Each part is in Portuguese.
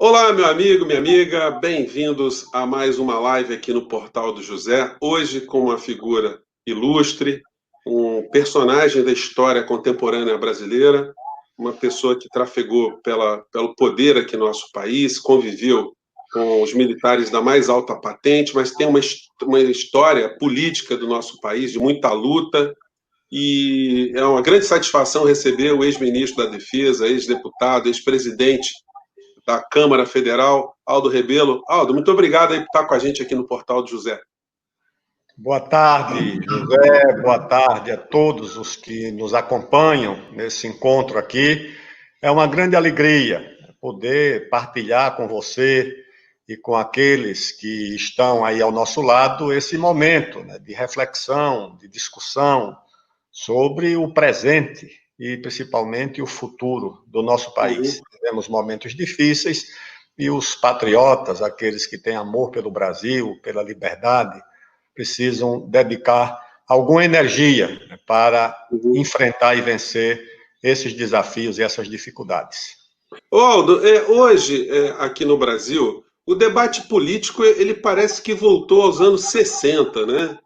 Olá, meu amigo, minha amiga, bem-vindos a mais uma live aqui no Portal do José. Hoje com uma figura ilustre, um personagem da história contemporânea brasileira, uma pessoa que trafegou pelo poder aqui no nosso país, conviveu com os militares da mais alta patente, mas tem uma história política do nosso país de muita luta, e é uma grande satisfação receber o ex-ministro da Defesa, ex-deputado, ex-presidente da Câmara Federal, Aldo Rebelo. Aldo, muito obrigado aí por estar com a gente aqui no Portal do José. Boa tarde, José. Boa tarde a todos os que nos acompanham nesse encontro aqui. É uma grande alegria poder partilhar com você e com aqueles que estão aí ao nosso lado esse momento, né, de reflexão, de discussão sobre o presente e principalmente o futuro do nosso país. Tivemos momentos difíceis e os patriotas, aqueles que têm amor pelo Brasil, pela liberdade, precisam dedicar alguma energia para enfrentar e vencer esses desafios e essas dificuldades. Aldo, hoje, aqui no Brasil, o debate político ele parece que voltou aos anos 60, né?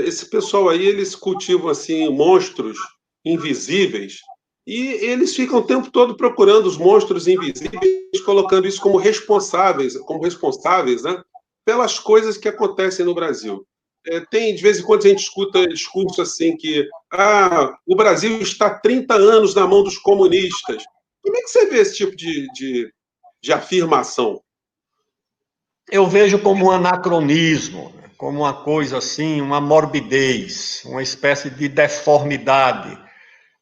Esse pessoal aí, eles cultivam assim monstros invisíveis e eles ficam o tempo todo procurando os monstros invisíveis, colocando isso como responsáveis, né, pelas coisas que acontecem no Brasil. De vez em quando a gente escuta discurso assim que o Brasil está há 30 anos na mão dos comunistas. Como é que você vê esse tipo de afirmação? Eu vejo como um anacronismo, como uma coisa assim, uma morbidez, uma espécie de deformidade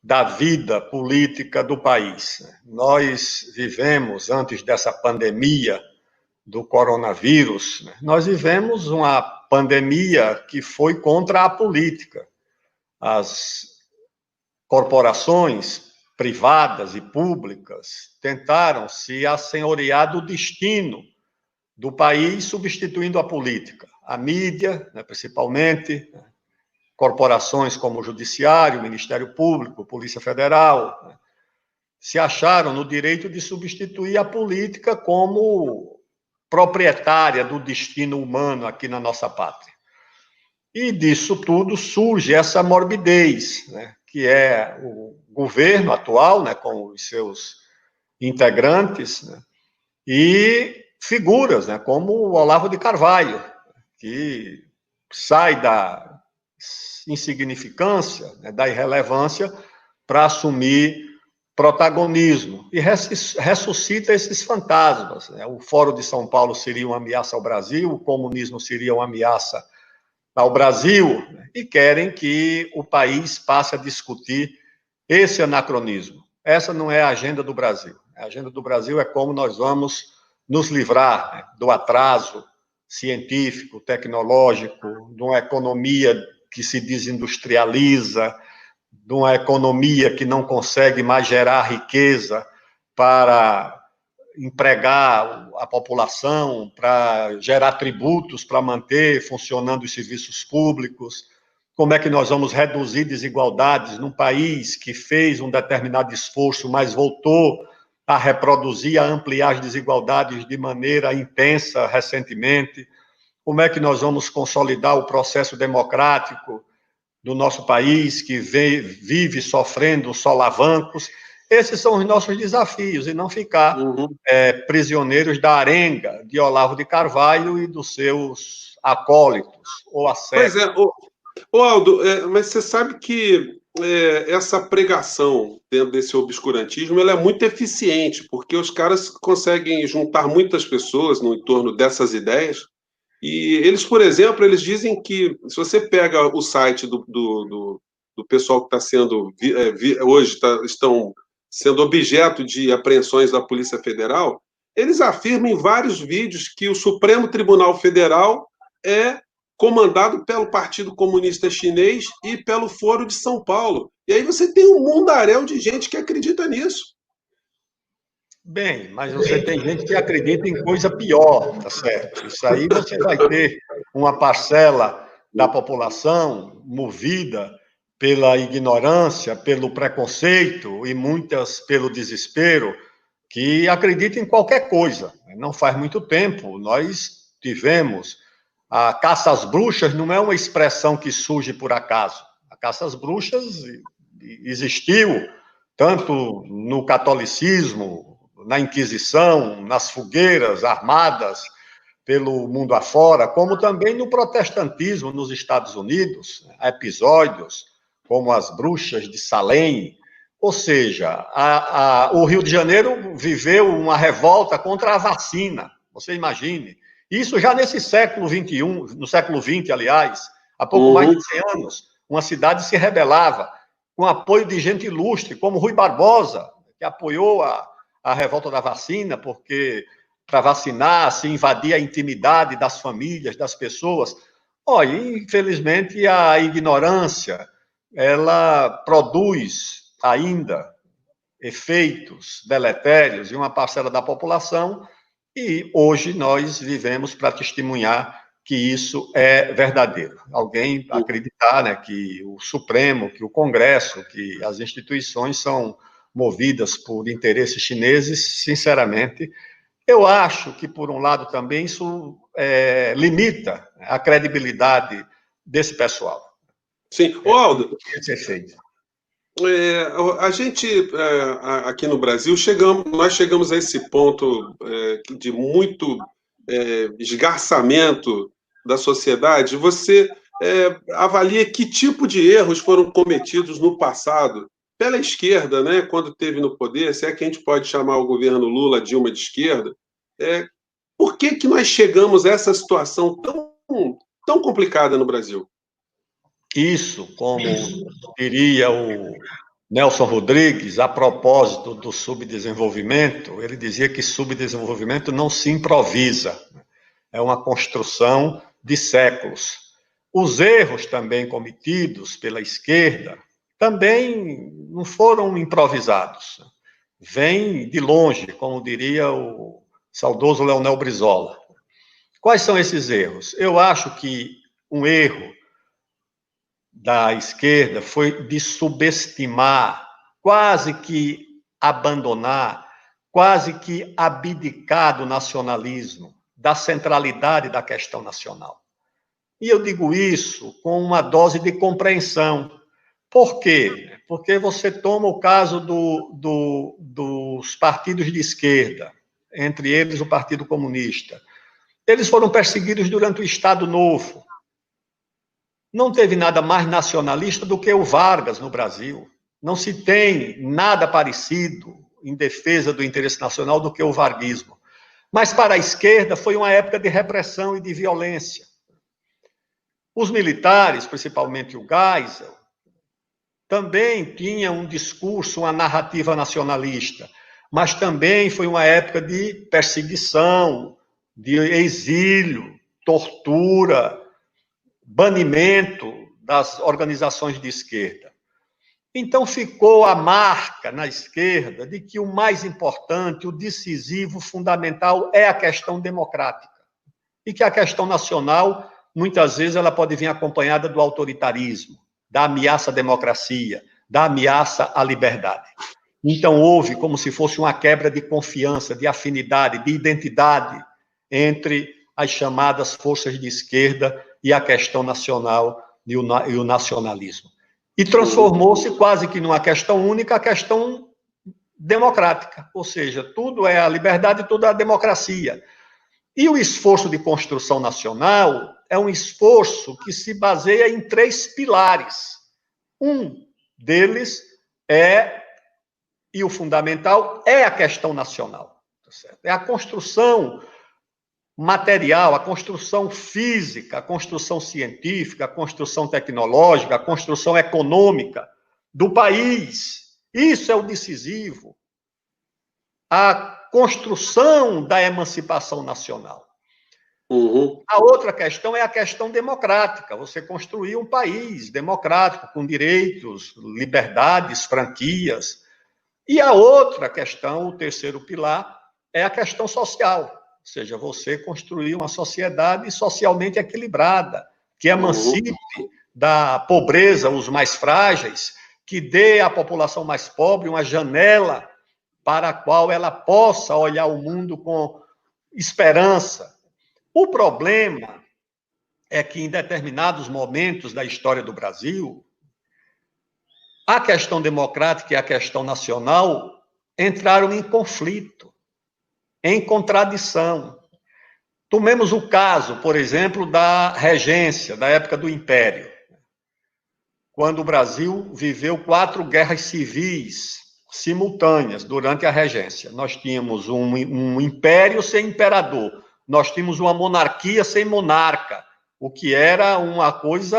da vida política do país. Nós vivemos, antes dessa pandemia do coronavírus, nós vivemos uma pandemia que foi contra a política. As corporações privadas e públicas tentaram se assenhorear do destino do país, substituindo a política. A mídia, principalmente, corporações como o Judiciário, o Ministério Público, Polícia Federal, se acharam no direito de substituir a política como proprietária do destino humano aqui na nossa pátria. E disso tudo surge essa morbidez, que é o governo atual, com os seus integrantes, e figuras, como o Olavo de Carvalho, que sai da insignificância, da irrelevância, para assumir protagonismo e ressuscita esses fantasmas. O Fórum de São Paulo seria uma ameaça ao Brasil, o comunismo seria uma ameaça ao Brasil, e querem que o país passe a discutir esse anacronismo. Essa não é a agenda do Brasil. A agenda do Brasil é como nós vamos nos livrar do atraso científico, tecnológico, de uma economia que se desindustrializa, de uma economia que não consegue mais gerar riqueza para empregar a população, para gerar tributos, para manter funcionando os serviços públicos. Como é que nós vamos reduzir desigualdades num país que fez um determinado esforço, mas voltou a reproduzir, a ampliar as desigualdades de maneira intensa recentemente? Como é que nós vamos consolidar o processo democrático do nosso país, que vive sofrendo solavancos? Esses são os nossos desafios, e não ficar prisioneiros da arenga de Olavo de Carvalho e dos seus acólitos, ou Pois assédios. Aldo, mas você sabe que essa pregação dentro desse obscurantismo ela é muito eficiente, porque os caras conseguem juntar muitas pessoas no entorno dessas ideias, e eles, por exemplo, eles dizem que se você pega o site do pessoal que está sendo hoje estão sendo objeto de apreensões da Polícia Federal, eles afirmam em vários vídeos que o Supremo Tribunal Federal é comandado pelo Partido Comunista Chinês e pelo Foro de São Paulo. E aí você tem um mundaréu de gente que acredita nisso. Bem, mas você tem gente que acredita em coisa pior, tá certo? Isso aí você vai ter uma parcela da população movida pela ignorância, pelo preconceito e muitas pelo desespero, que acredita em qualquer coisa. Não faz muito tempo, nós tivemos a caça às bruxas, não é uma expressão que surge por acaso. A caça às bruxas existiu tanto no catolicismo, na Inquisição, nas fogueiras armadas pelo mundo afora, como também no protestantismo nos Estados Unidos, há episódios como as bruxas de Salem. Ou seja, o Rio de Janeiro viveu uma revolta contra a vacina, você imagine. Isso já nesse século XXI, no século XX, aliás, há pouco mais de 100 anos, uma cidade se rebelava com apoio de gente ilustre, como Rui Barbosa, que apoiou a revolta da vacina, porque para vacinar se invadia a intimidade das famílias, das pessoas. Olha, infelizmente, a ignorância, ela produz ainda efeitos deletérios em uma parcela da população, e hoje nós vivemos para testemunhar que isso é verdadeiro. Alguém acreditar, né, que o Supremo, que o Congresso, que as instituições são movidas por interesses chineses, sinceramente, eu acho que, por um lado, também isso limita a credibilidade desse pessoal. Sim. Aldo, Esse efeito. a gente, aqui no Brasil, nós chegamos a esse ponto de muito esgarçamento da sociedade. Você avalia que tipo de erros foram cometidos no passado pela esquerda, né, quando esteve no poder, se é que a gente pode chamar o governo Lula, Dilma de esquerda. Por que nós chegamos a essa situação tão complicada no Brasil? Isso, como diria o Nelson Rodrigues, a propósito do subdesenvolvimento, ele dizia que subdesenvolvimento não se improvisa, é uma construção de séculos. Os erros também cometidos pela esquerda também não foram improvisados, vêm de longe, como diria o saudoso Leonel Brizola. Quais são esses erros? Eu acho que um erro da esquerda foi de subestimar, quase que abandonar, quase que abdicar do nacionalismo, da centralidade da questão nacional. E eu digo isso com uma dose de compreensão. Por quê? Porque você toma o caso dos partidos de esquerda, entre eles o Partido Comunista. Eles foram perseguidos durante o Estado Novo. Não teve nada mais nacionalista do que o Vargas no Brasil. Não se tem nada parecido em defesa do interesse nacional do que o varguismo. Mas para a esquerda foi uma época de repressão e de violência. Os militares, principalmente o Geisel, também tinham um discurso, uma narrativa nacionalista, mas também foi uma época de perseguição, de exílio, tortura, banimento das organizações de esquerda. Então ficou a marca na esquerda de que o mais importante, o decisivo, fundamental é a questão democrática. E que a questão nacional, muitas vezes, ela pode vir acompanhada do autoritarismo, da ameaça à democracia, da ameaça à liberdade. Então houve como se fosse uma quebra de confiança, de afinidade, de identidade entre as chamadas forças de esquerda e a questão nacional e o nacionalismo. E transformou-se quase que numa questão única, a questão democrática, ou seja, tudo é a liberdade, tudo é a democracia. E o esforço de construção nacional é um esforço que se baseia em 3 pilares. Um deles e o fundamental, é a questão nacional. Tá certo? É a construção material, a construção física, a construção científica, a construção tecnológica, a construção econômica do país. Isso é o decisivo. A construção da emancipação nacional. A outra questão é a questão democrática. Você construir um país democrático, com direitos, liberdades, franquias. E a outra questão, o terceiro pilar, é a questão social. Ou seja, você construir uma sociedade socialmente equilibrada, que emancipe da pobreza os mais frágeis, que dê à população mais pobre uma janela para a qual ela possa olhar o mundo com esperança. O problema é que, em determinados momentos da história do Brasil, a questão democrática e a questão nacional entraram em conflito, em contradição. Tomemos o caso, por exemplo, da regência, da época do Império, quando o Brasil viveu 4 guerras civis simultâneas durante a regência. Nós tínhamos um império sem imperador, nós tínhamos uma monarquia sem monarca, o que era uma coisa,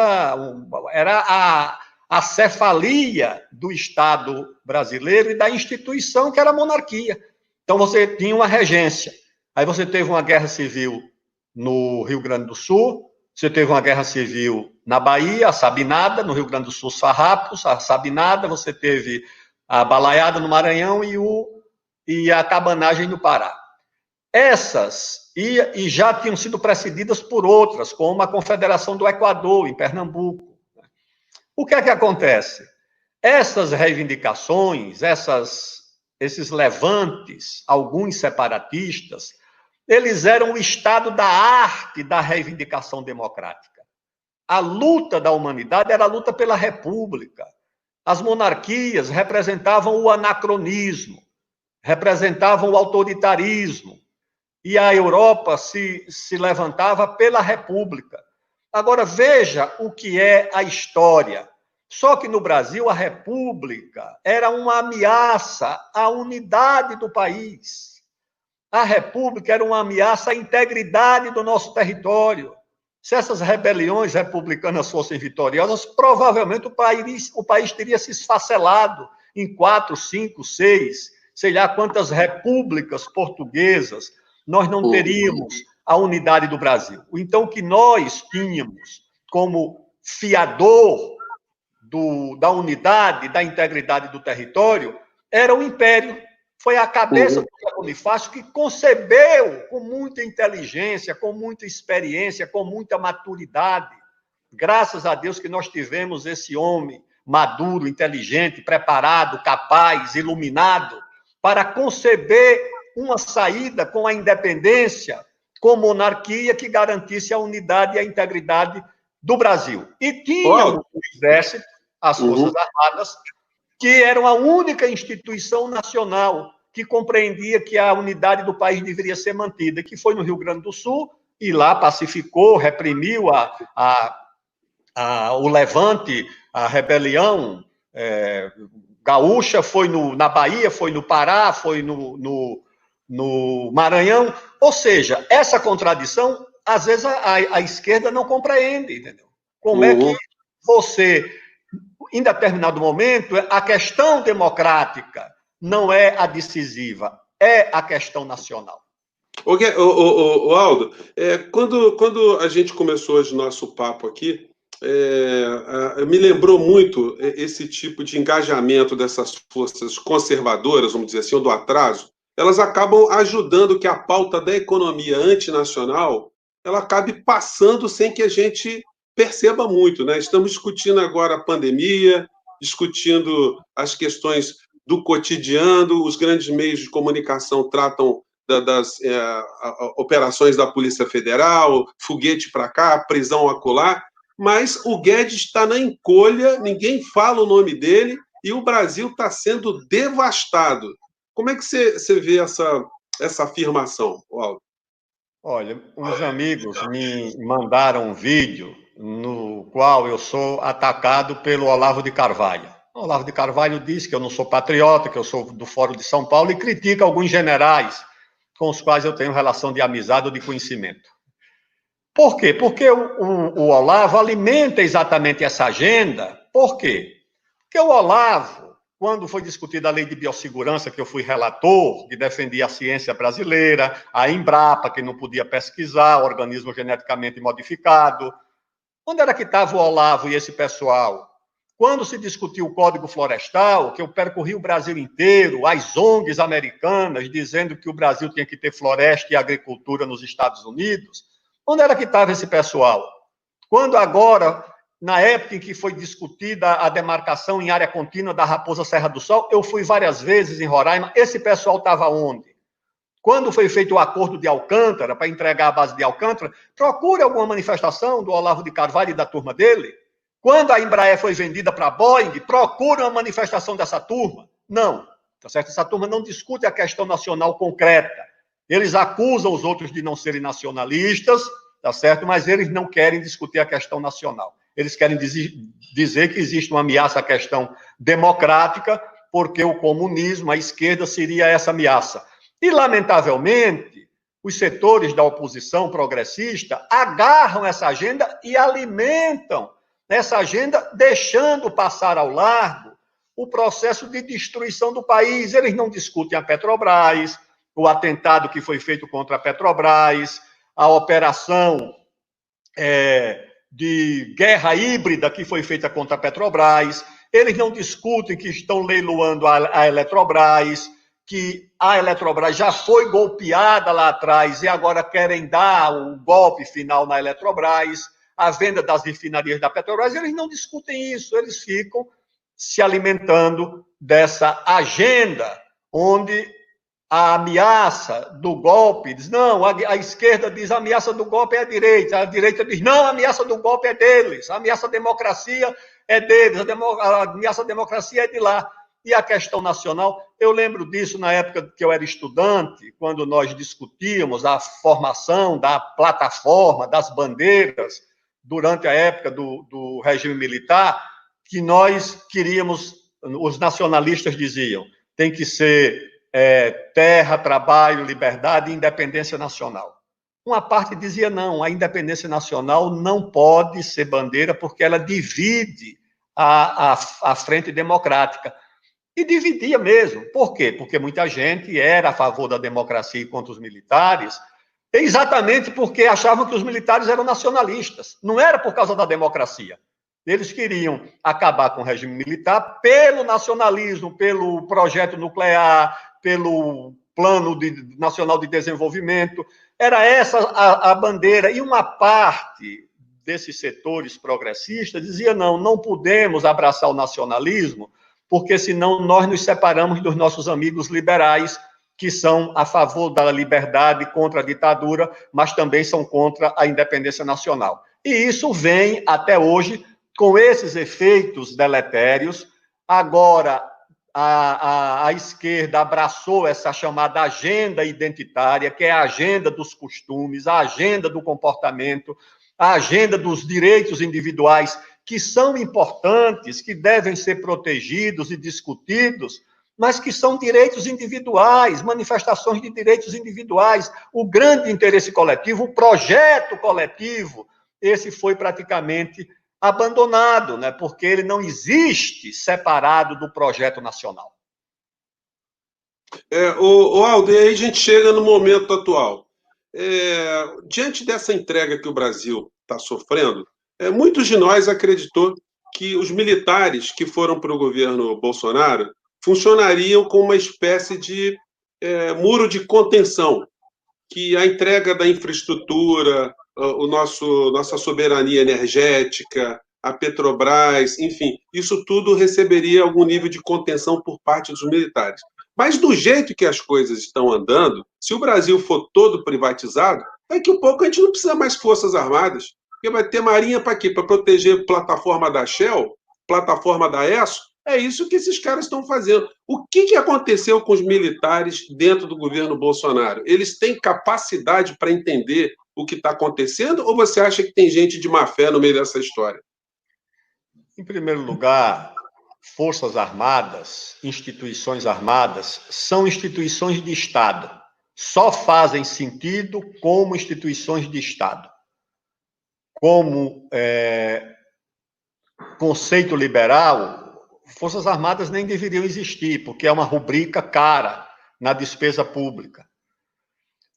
era a cefalia do Estado brasileiro e da instituição que era a monarquia. Então, você tinha uma regência. Aí você teve uma guerra civil no Rio Grande do Sul, você teve uma guerra civil na Bahia, a Sabinada, no Rio Grande do Sul, os farrapos, a Sabinada, você teve a balaiada no Maranhão e a cabanagem no Pará. Essas, e já tinham sido precedidas por outras, como a Confederação do Equador, em Pernambuco. O que é que acontece? Essas reivindicações, esses levantes, alguns separatistas, eles eram o estado da arte da reivindicação democrática. A luta da humanidade era a luta pela república. As monarquias representavam o anacronismo, representavam o autoritarismo, e a Europa se levantava pela república. Agora, veja o que é a história. Só que no Brasil, a república era uma ameaça à unidade do país. A república era uma ameaça à integridade do nosso território. Se essas rebeliões republicanas fossem vitoriosas, provavelmente o país teria se esfacelado em 4, 5, 6, sei lá quantas repúblicas portuguesas. Nós não teríamos a unidade do Brasil. Então, o que nós tínhamos como fiador da unidade, da integridade do território, era o Império. Foi a cabeça do Bonifácio que concebeu com muita inteligência, com muita experiência, com muita maturidade. Graças a Deus que nós tivemos esse homem maduro, inteligente, preparado, capaz, iluminado, para conceber uma saída com a independência, com monarquia que garantisse a unidade e a integridade do Brasil. E tínhamos o Exército, as Forças Armadas, que eram a única instituição nacional que compreendia que a unidade do país deveria ser mantida, que foi no Rio Grande do Sul, e lá pacificou, reprimiu o levante, a rebelião gaúcha, foi na Bahia, foi no Pará, foi no Maranhão. Ou seja, essa contradição, às vezes, a esquerda não compreende, entendeu? Como é que você, em determinado momento, a questão democrática não é a decisiva, é a questão nacional. Aldo, quando a gente começou hoje o nosso papo aqui, me lembrou muito esse tipo de engajamento dessas forças conservadoras, vamos dizer assim, ou do atraso. Elas acabam ajudando que a pauta da economia antinacional ela acabe passando sem que a gente perceba muito, né? Estamos discutindo agora a pandemia, discutindo as questões do cotidiano, os grandes meios de comunicação tratam das operações da Polícia Federal, foguete para cá, prisão acolá, mas o Guedes está na encolha, ninguém fala o nome dele, e o Brasil está sendo devastado. Como é que você vê essa afirmação, Aldo? Olha, uns amigos me mandaram um vídeo no qual eu sou atacado pelo Olavo de Carvalho. O Olavo de Carvalho diz que eu não sou patriota, que eu sou do Fórum de São Paulo, e critica alguns generais com os quais eu tenho relação de amizade ou de conhecimento. Por quê? Porque o Olavo alimenta exatamente essa agenda. Por quê? Porque o Olavo, quando foi discutida a lei de biossegurança, que eu fui relator, que defendia a ciência brasileira, a Embrapa, que não podia pesquisar, organismo geneticamente modificado, onde era que estava o Olavo e esse pessoal? Quando se discutiu o Código Florestal, que eu percorri o Brasil inteiro, as ONGs americanas dizendo que o Brasil tinha que ter floresta e agricultura nos Estados Unidos, onde era que estava esse pessoal? Quando agora na época em que foi discutida a demarcação em área contínua da Raposa Serra do Sol, eu fui várias vezes em Roraima. Esse pessoal estava onde? Quando foi feito o acordo de Alcântara, para entregar a base de Alcântara, procure alguma manifestação do Olavo de Carvalho e da turma dele. Quando a Embraer foi vendida para a Boeing, procure uma manifestação dessa turma. Não, tá certo? Essa turma não discute a questão nacional concreta. Eles acusam os outros de não serem nacionalistas, tá certo? Mas eles não querem discutir a questão nacional. Eles querem dizer que existe uma ameaça à questão democrática, porque o comunismo, a esquerda, seria essa ameaça. E, lamentavelmente, os setores da oposição progressista agarram essa agenda e alimentam essa agenda, deixando passar ao largo o processo de destruição do país. Eles não discutem a Petrobras, o atentado que foi feito contra a Petrobras, a operação de guerra híbrida que foi feita contra a Petrobras. Eles não discutem que estão leiloando a Eletrobras, que a Eletrobras já foi golpeada lá atrás e agora querem dar o golpe final na Eletrobras, a venda das refinarias da Petrobras. Eles não discutem isso, eles ficam se alimentando dessa agenda onde a ameaça do golpe diz, não, a esquerda diz a ameaça do golpe é a direita diz, não, a ameaça do golpe é deles, a ameaça à democracia é deles, a ameaça à democracia é de lá. E a questão nacional, eu lembro disso na época que eu era estudante, quando nós discutíamos a formação da plataforma, das bandeiras, durante a época do regime militar, que nós queríamos, os nacionalistas diziam, tem que ser terra, trabalho, liberdade e independência nacional. Uma parte dizia, não, a independência nacional não pode ser bandeira porque ela divide a frente democrática. E dividia mesmo. Por quê? Porque muita gente era a favor da democracia contra os militares, exatamente porque achavam que os militares eram nacionalistas. Não era por causa da democracia. Eles queriam acabar com o regime militar pelo nacionalismo, pelo projeto nuclear, pelo Plano Nacional de Desenvolvimento. Era essa a bandeira. E uma parte desses setores progressistas dizia, não podemos abraçar o nacionalismo, porque senão nós nos separamos dos nossos amigos liberais, que são a favor da liberdade, contra a ditadura, mas também são contra a independência nacional. E isso vem até hoje com esses efeitos deletérios. Agora, a esquerda abraçou essa chamada agenda identitária, que é a agenda dos costumes, a agenda do comportamento, a agenda dos direitos individuais, que são importantes, que devem ser protegidos e discutidos, mas que são direitos individuais, manifestações de direitos individuais. O grande interesse coletivo, o projeto coletivo, esse foi praticamente abandonado, né? Porque ele não existe separado do projeto nacional. Aldo, e aí a gente chega no momento atual. Diante dessa entrega que o Brasil está sofrendo, muitos de nós acreditou que os militares que foram para o governo Bolsonaro funcionariam como uma espécie de muro de contenção, que a entrega da infraestrutura, nossa soberania energética, a Petrobras, enfim, isso tudo receberia algum nível de contenção por parte dos militares. Mas do jeito que as coisas estão andando, se o Brasil for todo privatizado, daqui a pouco a gente não precisa mais forças armadas. Porque vai ter marinha para quê? Para proteger plataforma da Shell, plataforma da ESSO? É isso que esses caras estão fazendo. O que aconteceu com os militares dentro do governo Bolsonaro? Eles têm capacidade para entender o que está acontecendo ou você acha que tem gente de má fé no meio dessa história? Em primeiro lugar, Forças Armadas, instituições armadas, são instituições de Estado. Só fazem sentido como instituições de Estado. Como conceito liberal, Forças Armadas nem deveriam existir, porque é uma rubrica cara na despesa pública.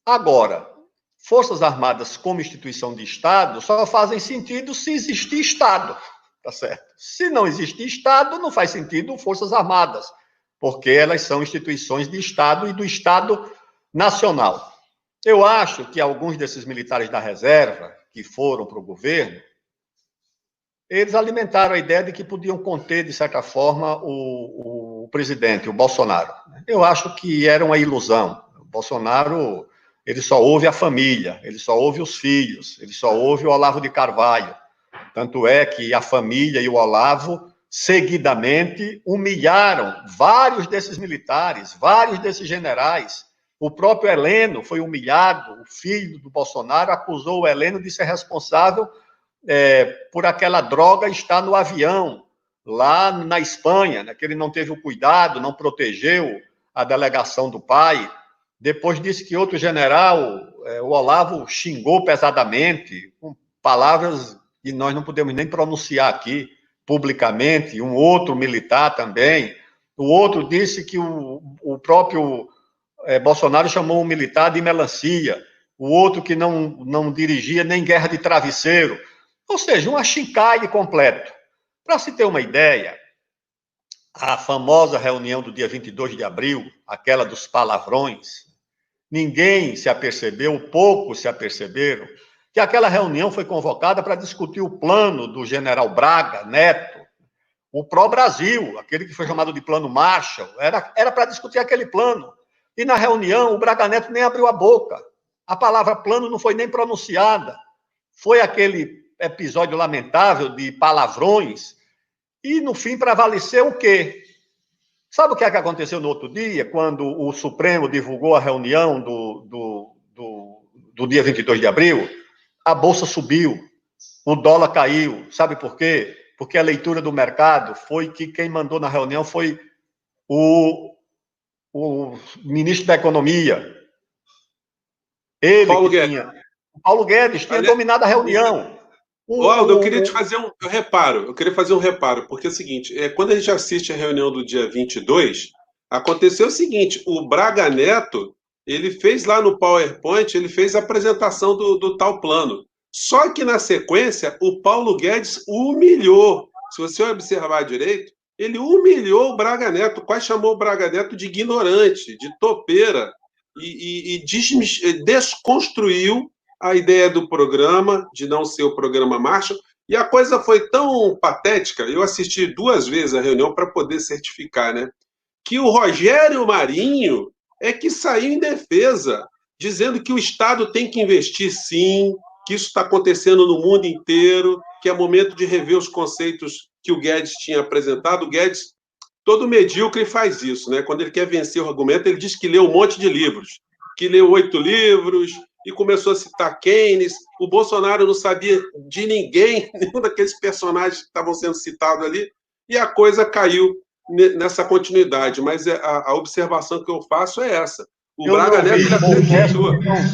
Agora, Forças Armadas como instituição de Estado só fazem sentido se existir Estado, tá certo? Se não existir Estado, não faz sentido Forças Armadas, porque elas são instituições de Estado e do Estado nacional. Eu acho que alguns desses militares da reserva que foram para o governo, eles alimentaram a ideia de que podiam conter, de certa forma, o presidente, o Bolsonaro. Eu acho que era uma ilusão. O Bolsonaro, ele só ouve a família, ele só ouve os filhos, ele só ouve o Olavo de Carvalho. Tanto é que a família e o Olavo, seguidamente, humilharam vários desses militares, vários desses generais. O próprio Heleno foi humilhado, o filho do Bolsonaro acusou o Heleno de ser responsável por aquela droga estar no avião, lá na Espanha, né, que ele não teve o cuidado, não protegeu a delegação do pai. Depois disse que outro general, o Olavo, xingou pesadamente, com palavras que nós não podemos nem pronunciar aqui publicamente, um outro militar também. O outro disse que o próprio Bolsonaro chamou um militar de melancia, o outro que não dirigia nem guerra de travesseiro. Ou seja, um achincalhe completo. Para se ter uma ideia, a famosa reunião do dia 22 de abril, aquela dos palavrões, ninguém se apercebeu, poucos se aperceberam, que aquela reunião foi convocada para discutir o plano do general Braga Neto, o pró-Brasil, aquele que foi chamado de Plano Marshall, era para discutir aquele plano. E na reunião, o Braga Neto nem abriu a boca. A palavra plano não foi nem pronunciada. Foi aquele episódio lamentável de palavrões. E, no fim, prevaleceu o quê? Sabe o que é que aconteceu no outro dia, quando o Supremo divulgou a reunião do dia 22 de abril? A Bolsa subiu, o dólar caiu. Sabe por quê? Porque a leitura do mercado foi que quem mandou na reunião foi o ministro da Economia. Ele Paulo que Guedes. tinha... O Paulo Guedes tinha dominado a reunião. Aldo, eu queria te fazer um reparo. Eu queria fazer um reparo, porque é o seguinte, quando a gente assiste a reunião do dia 22, aconteceu o seguinte, o Braga Neto, ele fez lá no PowerPoint, ele fez a apresentação do tal plano. Só que na sequência, o Paulo Guedes o humilhou. Se você observar direito, ele humilhou o Braga Neto, quase chamou o Braga Neto de ignorante, de topeira, e desconstruiu a ideia do programa, de não ser o programa Marshall, e a coisa foi tão patética, eu assisti 2 vezes a reunião para poder certificar, né? Que o Rogério Marinho é que saiu em defesa, dizendo que o Estado tem que investir sim, que isso está acontecendo no mundo inteiro, que é momento de rever os conceitos que o Guedes tinha apresentado. O Guedes, todo medíocre, faz isso, né? Quando ele quer vencer o argumento, ele diz que leu um monte de livros, que leu 8 livros, e começou a citar Keynes. O Bolsonaro não sabia de ninguém, nenhum daqueles personagens que estavam sendo citados ali, e a coisa caiu nessa continuidade. Mas a observação que eu faço é essa. O Braga Neto já não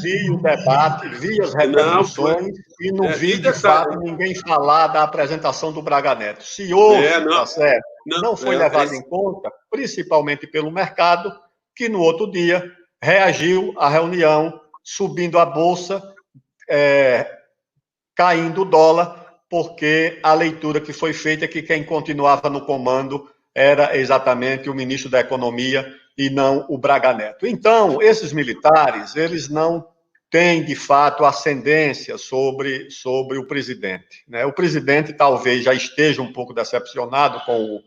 vi o debate, vi as repercussões e não vi, de fato, ninguém falar da apresentação do Braga Neto. Se houve, tá certo, não foi levado em conta, principalmente pelo mercado, que no outro dia reagiu à reunião, subindo a bolsa, caindo o dólar, porque a leitura que foi feita é que quem continuava no comando era exatamente o ministro da Economia e não o Braga Neto. Então, esses militares, eles não têm, de fato, ascendência sobre o presidente, né? O presidente talvez já esteja um pouco decepcionado com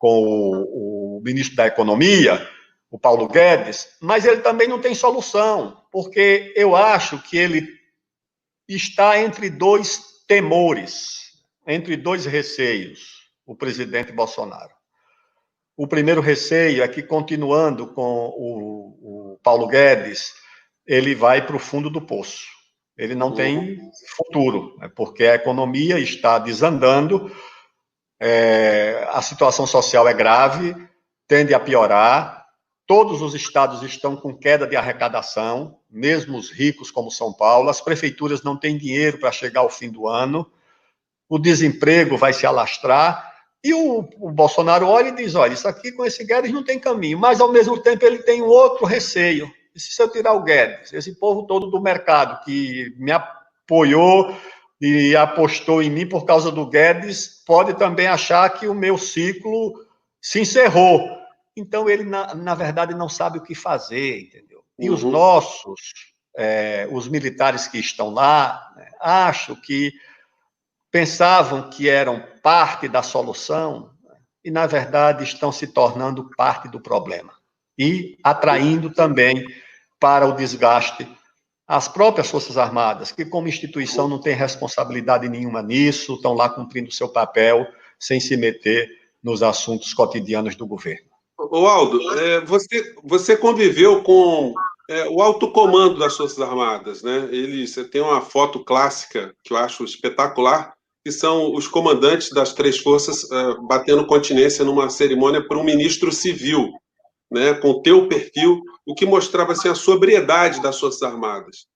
o ministro da Economia, o Paulo Guedes, mas ele também não tem solução, porque eu acho que ele está entre 2 temores, entre 2 receios, o presidente Bolsonaro. O primeiro receio é que, continuando com o Paulo Guedes, ele vai para o fundo do poço. Ele não tem futuro, né, porque a economia está desandando, a situação social é grave, tende a piorar, todos os estados estão com queda de arrecadação, mesmo os ricos como São Paulo, as prefeituras não têm dinheiro para chegar ao fim do ano, o desemprego vai se alastrar, e o Bolsonaro olha e diz, olha, isso aqui com esse Guedes não tem caminho, mas ao mesmo tempo ele tem um outro receio. E se eu tirar o Guedes, esse povo todo do mercado que me apoiou e apostou em mim por causa do Guedes, pode também achar que o meu ciclo se encerrou. Então ele, na verdade, não sabe o que fazer, entendeu? E os nossos, os militares que estão lá, né, acho que pensavam que eram parte da solução e, na verdade, estão se tornando parte do problema e atraindo também para o desgaste as próprias Forças Armadas, que, como instituição, não tem responsabilidade nenhuma nisso, estão lá cumprindo seu papel sem se meter nos assuntos cotidianos do governo. Ô Aldo, você conviveu com o alto comando das Forças Armadas, né? Você tem uma foto clássica que eu acho espetacular, que são os comandantes das três forças batendo continência numa cerimônia por um ministro civil, né? Com o teu perfil, o que mostrava assim, a sobriedade das Forças Armadas,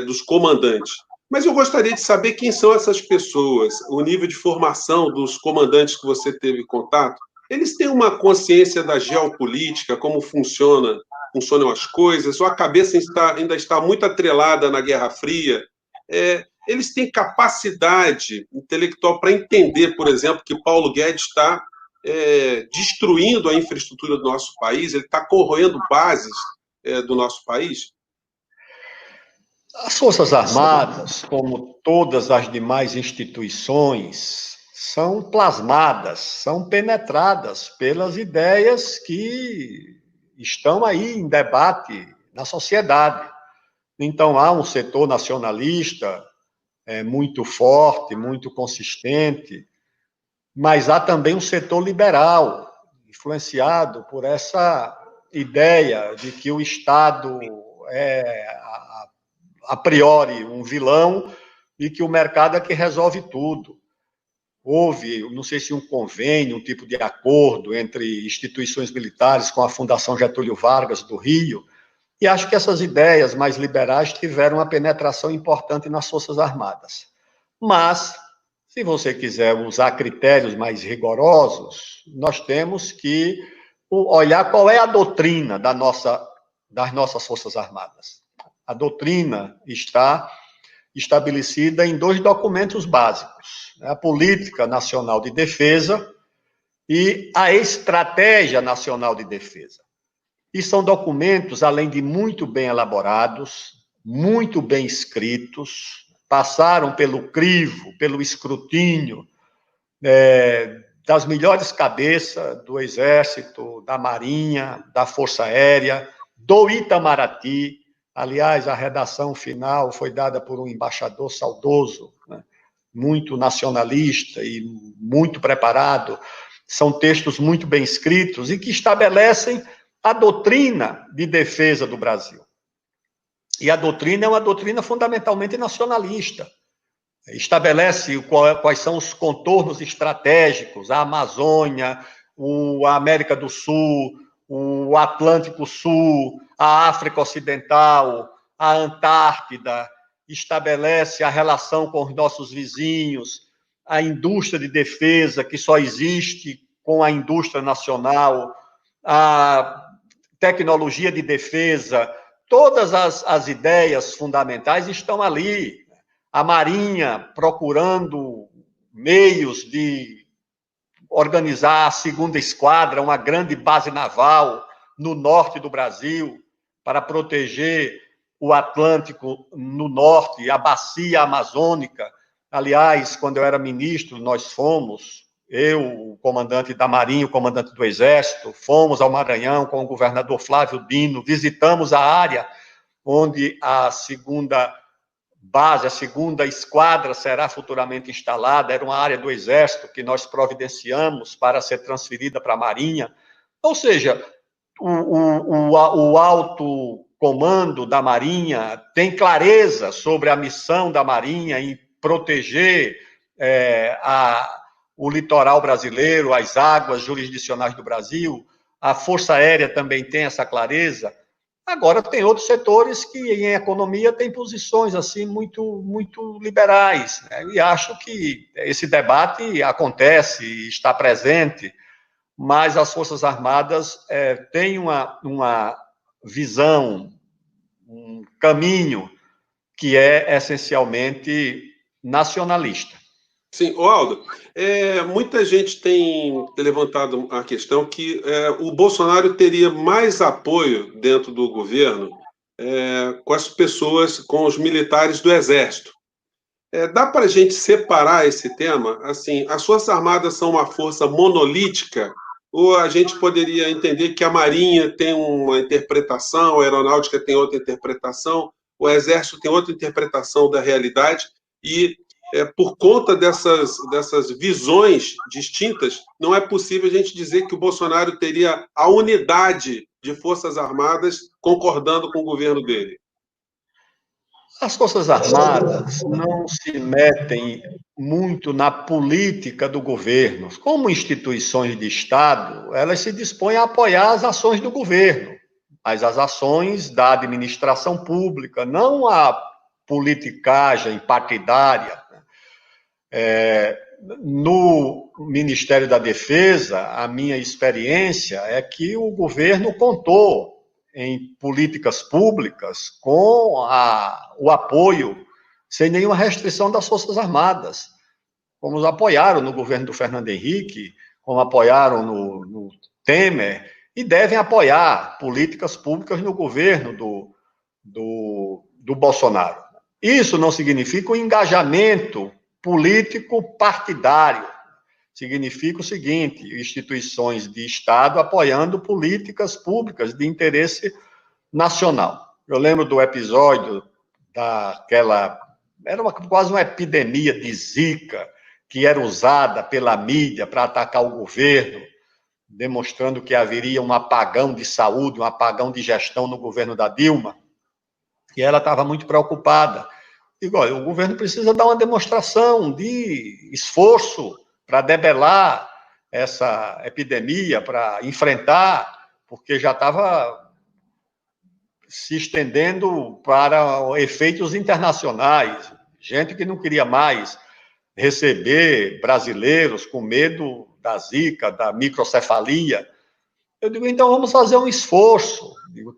dos comandantes. Mas eu gostaria de saber quem são essas pessoas, o nível de formação dos comandantes que você teve contato. Eles têm uma consciência da geopolítica, como funcionam as coisas, ou a cabeça ainda está muito atrelada na Guerra Fria? Eles têm capacidade intelectual para entender, por exemplo, que Paulo Guedes está destruindo a infraestrutura do nosso país, ele está corroendo bases do nosso país? As Forças Armadas, como todas as demais instituições, são plasmadas, são penetradas pelas ideias que estão aí em debate na sociedade. Então, há um setor nacionalista muito forte, muito consistente, mas há também um setor liberal, influenciado por essa ideia de que o Estado é, a priori, um vilão e que o mercado é que resolve tudo. Houve, não sei se um convênio, um tipo de acordo entre instituições militares com a Fundação Getúlio Vargas do Rio, e acho que essas ideias mais liberais tiveram uma penetração importante nas Forças Armadas. Mas, se você quiser usar critérios mais rigorosos, nós temos que olhar qual é a doutrina das nossas Forças Armadas. A doutrina está estabelecida em 2 documentos básicos: a Política Nacional de Defesa e a Estratégia Nacional de Defesa. E são documentos, além de muito bem elaborados, muito bem escritos, passaram pelo crivo, pelo escrutínio das melhores cabeças do Exército, da Marinha, da Força Aérea, do Itamaraty. Aliás, a redação final foi dada por um embaixador saudoso, né, muito nacionalista e muito preparado. São textos muito bem escritos e que estabelecem a doutrina de defesa do Brasil. E a doutrina é uma doutrina fundamentalmente nacionalista. Estabelece quais são os contornos estratégicos, a Amazônia, a América do Sul, o Atlântico Sul, a África Ocidental, a Antártida, estabelece a relação com os nossos vizinhos, a indústria de defesa, que só existe com a indústria nacional, a tecnologia de defesa, todas as ideias fundamentais estão ali. A Marinha procurando meios de organizar a 2ª Esquadra, uma grande base naval no norte do Brasil, para proteger o Atlântico no norte, a bacia amazônica. Aliás, quando eu era ministro, nós fomos, eu, o comandante da Marinha, o comandante do Exército, fomos ao Maranhão com o governador Flávio Dino, visitamos a área onde a 2ª base, a 2ª Esquadra será futuramente instalada, era uma área do Exército que nós providenciamos para ser transferida para a Marinha. Ou seja, o alto comando da Marinha tem clareza sobre a missão da Marinha em proteger o litoral brasileiro, as águas jurisdicionais do Brasil. A Força Aérea também tem essa clareza. Agora, tem outros setores que, em economia, têm posições assim muito, muito liberais, né? E acho que esse debate acontece, está presente, mas as Forças Armadas têm uma visão, um caminho que é essencialmente nacionalista. Sim, Aldo, muita gente tem levantado a questão que o Bolsonaro teria mais apoio dentro do governo com as pessoas, com os militares do Exército. Dá para a gente separar esse tema? Assim, as Forças Armadas são uma força monolítica? Ou a gente poderia entender que a Marinha tem uma interpretação, a Aeronáutica tem outra interpretação, o Exército tem outra interpretação da realidade, e por conta dessas visões distintas, não é possível a gente dizer que o Bolsonaro teria a unidade de Forças Armadas concordando com o governo dele. As Forças Armadas não se metem muito na política do governo. Como instituições de Estado, elas se dispõem a apoiar as ações do governo, mas as ações da administração pública, não a politicagem partidária. No Ministério da Defesa, a minha experiência é que o governo contou em políticas públicas com o apoio, sem nenhuma restrição das Forças Armadas, como apoiaram no governo do Fernando Henrique, como apoiaram no Temer, e devem apoiar políticas públicas no governo do Bolsonaro. Isso não significa um engajamento político partidário. Significa o seguinte: instituições de Estado apoiando políticas públicas de interesse nacional. Eu lembro do episódio era quase uma epidemia de Zika, que era usada pela mídia para atacar o governo, demonstrando que haveria um apagão de saúde, um apagão de gestão no governo da Dilma, e ela estava muito preocupada. Digo, olha, o governo precisa dar uma demonstração de esforço para debelar essa epidemia, para enfrentar, porque já estava se estendendo para efeitos internacionais. Gente que não queria mais receber brasileiros com medo da Zika, da microcefalia. Eu digo, então vamos fazer um esforço.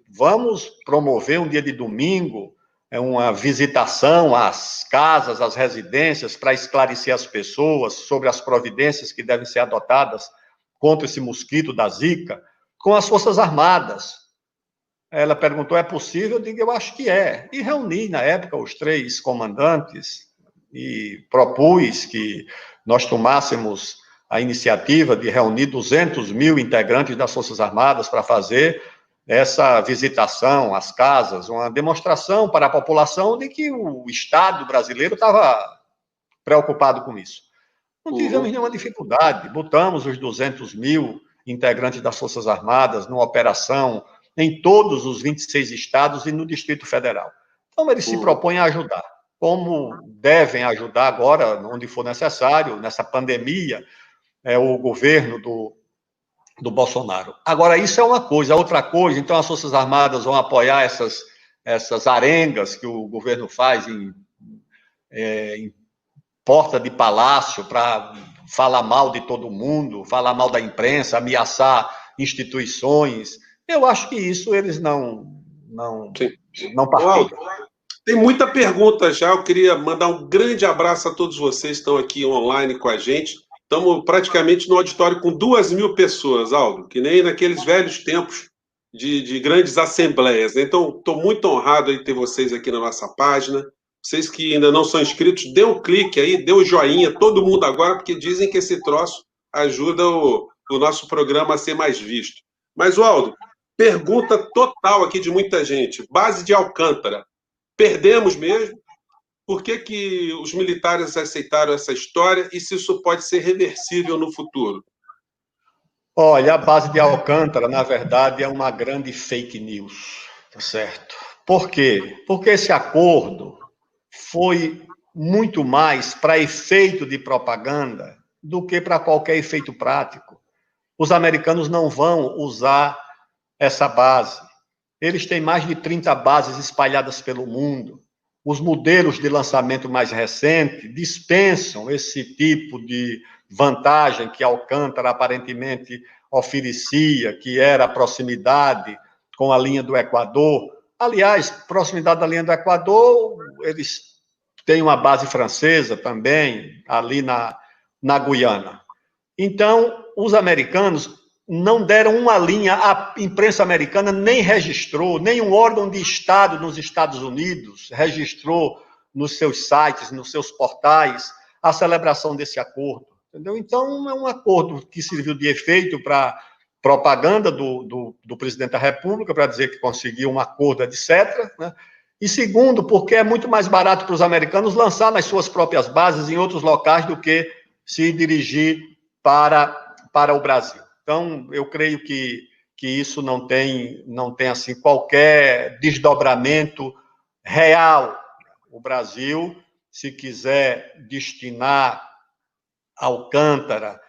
Vamos promover um dia de domingo, uma visitação às casas, às residências, para esclarecer as pessoas sobre as providências que devem ser adotadas contra esse mosquito da Zika, com as Forças Armadas. Ela perguntou, é possível? Eu digo, eu acho que é. E reuni, na época, os 3 comandantes e propus que nós tomássemos a iniciativa de reunir 200 mil integrantes das Forças Armadas para fazer essa visitação às casas, uma demonstração para a população de que o Estado brasileiro estava preocupado com isso. Não tivemos nenhuma dificuldade, botamos os 200 mil integrantes das Forças Armadas numa operação em todos os 26 estados e no Distrito Federal. Então, eles se propõem a ajudar, como devem ajudar agora, onde for necessário, nessa pandemia, o governo do Bolsonaro. Agora, isso é uma coisa. Outra coisa, então as Forças Armadas vão apoiar essas arengas que o governo faz em porta de palácio para falar mal de todo mundo, falar mal da imprensa, ameaçar instituições. Eu acho que isso eles não partilham. Tem muita pergunta já. Eu queria mandar um grande abraço a todos vocês que estão aqui online com a gente. Estamos praticamente no auditório com 2.000 pessoas, Aldo, que nem naqueles velhos tempos de grandes assembleias. Então, estou muito honrado em ter vocês aqui na nossa página. Vocês que ainda não são inscritos, dê um clique aí, dê um joinha, todo mundo agora, porque dizem que esse troço ajuda o nosso programa a ser mais visto. Mas, Aldo, pergunta total aqui de muita gente. Base de Alcântara. Perdemos mesmo? Por que os militares aceitaram essa história e se isso pode ser reversível no futuro? Olha, a base de Alcântara, na verdade, é uma grande fake news, tá certo? Por quê? Porque esse acordo foi muito mais para efeito de propaganda do que para qualquer efeito prático. Os americanos não vão usar essa base. Eles têm mais de 30 bases espalhadas pelo mundo. Os modelos de lançamento mais recentes dispensam esse tipo de vantagem que Alcântara aparentemente oferecia, que era a proximidade com a linha do Equador. Aliás, proximidade da linha do Equador, eles têm uma base francesa também, ali na Guiana. Então, os americanos não deram uma linha, a imprensa americana nem registrou, nenhum órgão de Estado nos Estados Unidos registrou nos seus sites, nos seus portais, a celebração desse acordo. Entendeu? Então, é um acordo que serviu de efeito para propaganda do presidente da República, para dizer que conseguiu um acordo, etc., né? E segundo, porque é muito mais barato para os americanos lançar nas suas próprias bases em outros locais do que se dirigir para o Brasil. Então, eu creio que isso não tem assim, qualquer desdobramento real. O Brasil, se quiser destinar Alcântara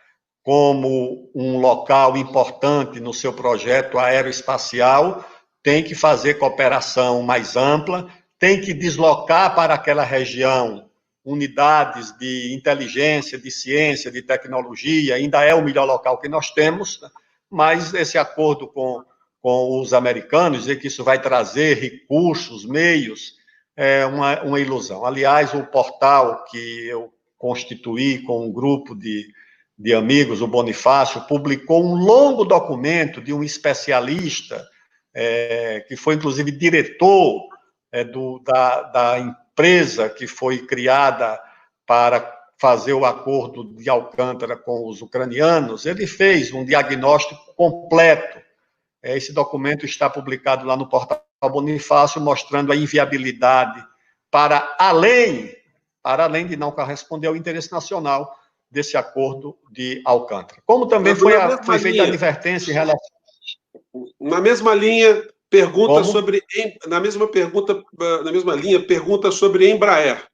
como um local importante no seu projeto aeroespacial, tem que fazer cooperação mais ampla, tem que deslocar para aquela região unidades de inteligência, de ciência, de tecnologia, ainda é o melhor local que nós temos, mas esse acordo com os americanos, dizer que isso vai trazer recursos, meios, é uma ilusão. Aliás, o portal que eu constituí com um grupo de amigos, o Bonifácio, publicou um longo documento de um especialista, que foi, inclusive, diretor da empresa que foi criada para fazer o acordo de Alcântara com os ucranianos. Ele fez um diagnóstico completo. Esse documento está publicado lá no portal Bonifácio, mostrando a inviabilidade para além de não corresponder ao interesse nacional desse acordo de Alcântara. Como também foi feita a advertência em relação... Na mesma linha, pergunta sobre... Na mesma linha, pergunta sobre Embraer.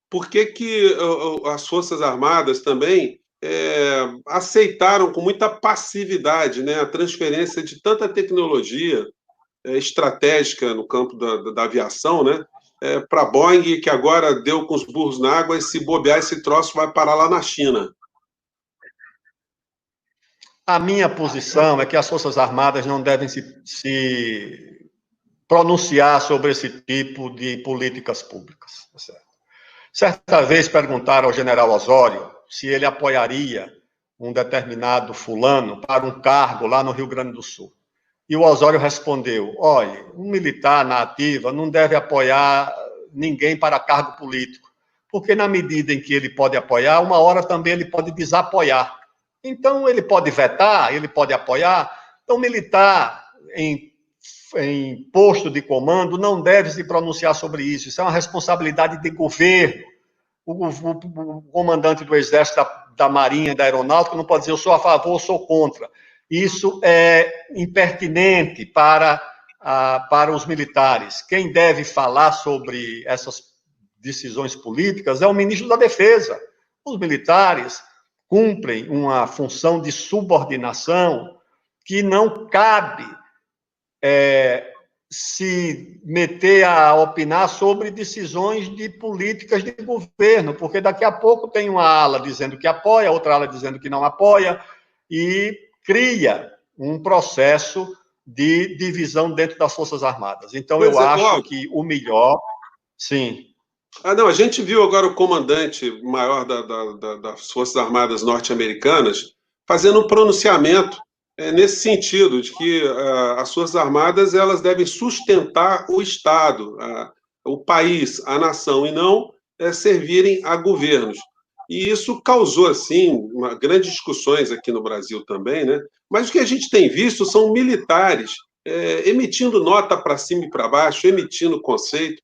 Por que as Forças Armadas também aceitaram com muita passividade, né, a transferência de tanta tecnologia estratégica no campo da aviação, né, para a Boeing, que agora deu com os burros na água, e se bobear, esse troço vai parar lá na China? A minha posição é que as Forças Armadas não devem se pronunciar sobre esse tipo de políticas públicas. Certa vez perguntaram ao general Osório se ele apoiaria um determinado fulano para um cargo lá no Rio Grande do Sul. E o Osório respondeu: olha, um militar na ativa não deve apoiar ninguém para cargo político, porque na medida em que ele pode apoiar, uma hora também ele pode desapoiar. Então, ele pode vetar, ele pode apoiar. Então, militar em posto de comando não deve se pronunciar sobre isso. Isso é uma responsabilidade de governo. O comandante do Exército, da Marinha, da Aeronáutica não pode dizer eu sou a favor ou sou contra. Isso é impertinente para os militares. Quem deve falar sobre essas decisões políticas é o ministro da Defesa. Os militares cumprem uma função de subordinação que não cabe se meter a opinar sobre decisões de políticas de governo, porque daqui a pouco tem uma ala dizendo que apoia, outra ala dizendo que não apoia, e cria um processo de divisão dentro das Forças Armadas. Então, eu acho que o melhor... Sim. Não, a gente viu agora o comandante maior das Forças Armadas norte-americanas fazendo um pronunciamento nesse sentido, de que as Forças Armadas elas devem sustentar o Estado, o país, a nação, e não servirem a governos. E isso causou, assim, grandes discussões aqui no Brasil também, né? Mas o que a gente tem visto são militares emitindo nota para cima e para baixo, emitindo conceito,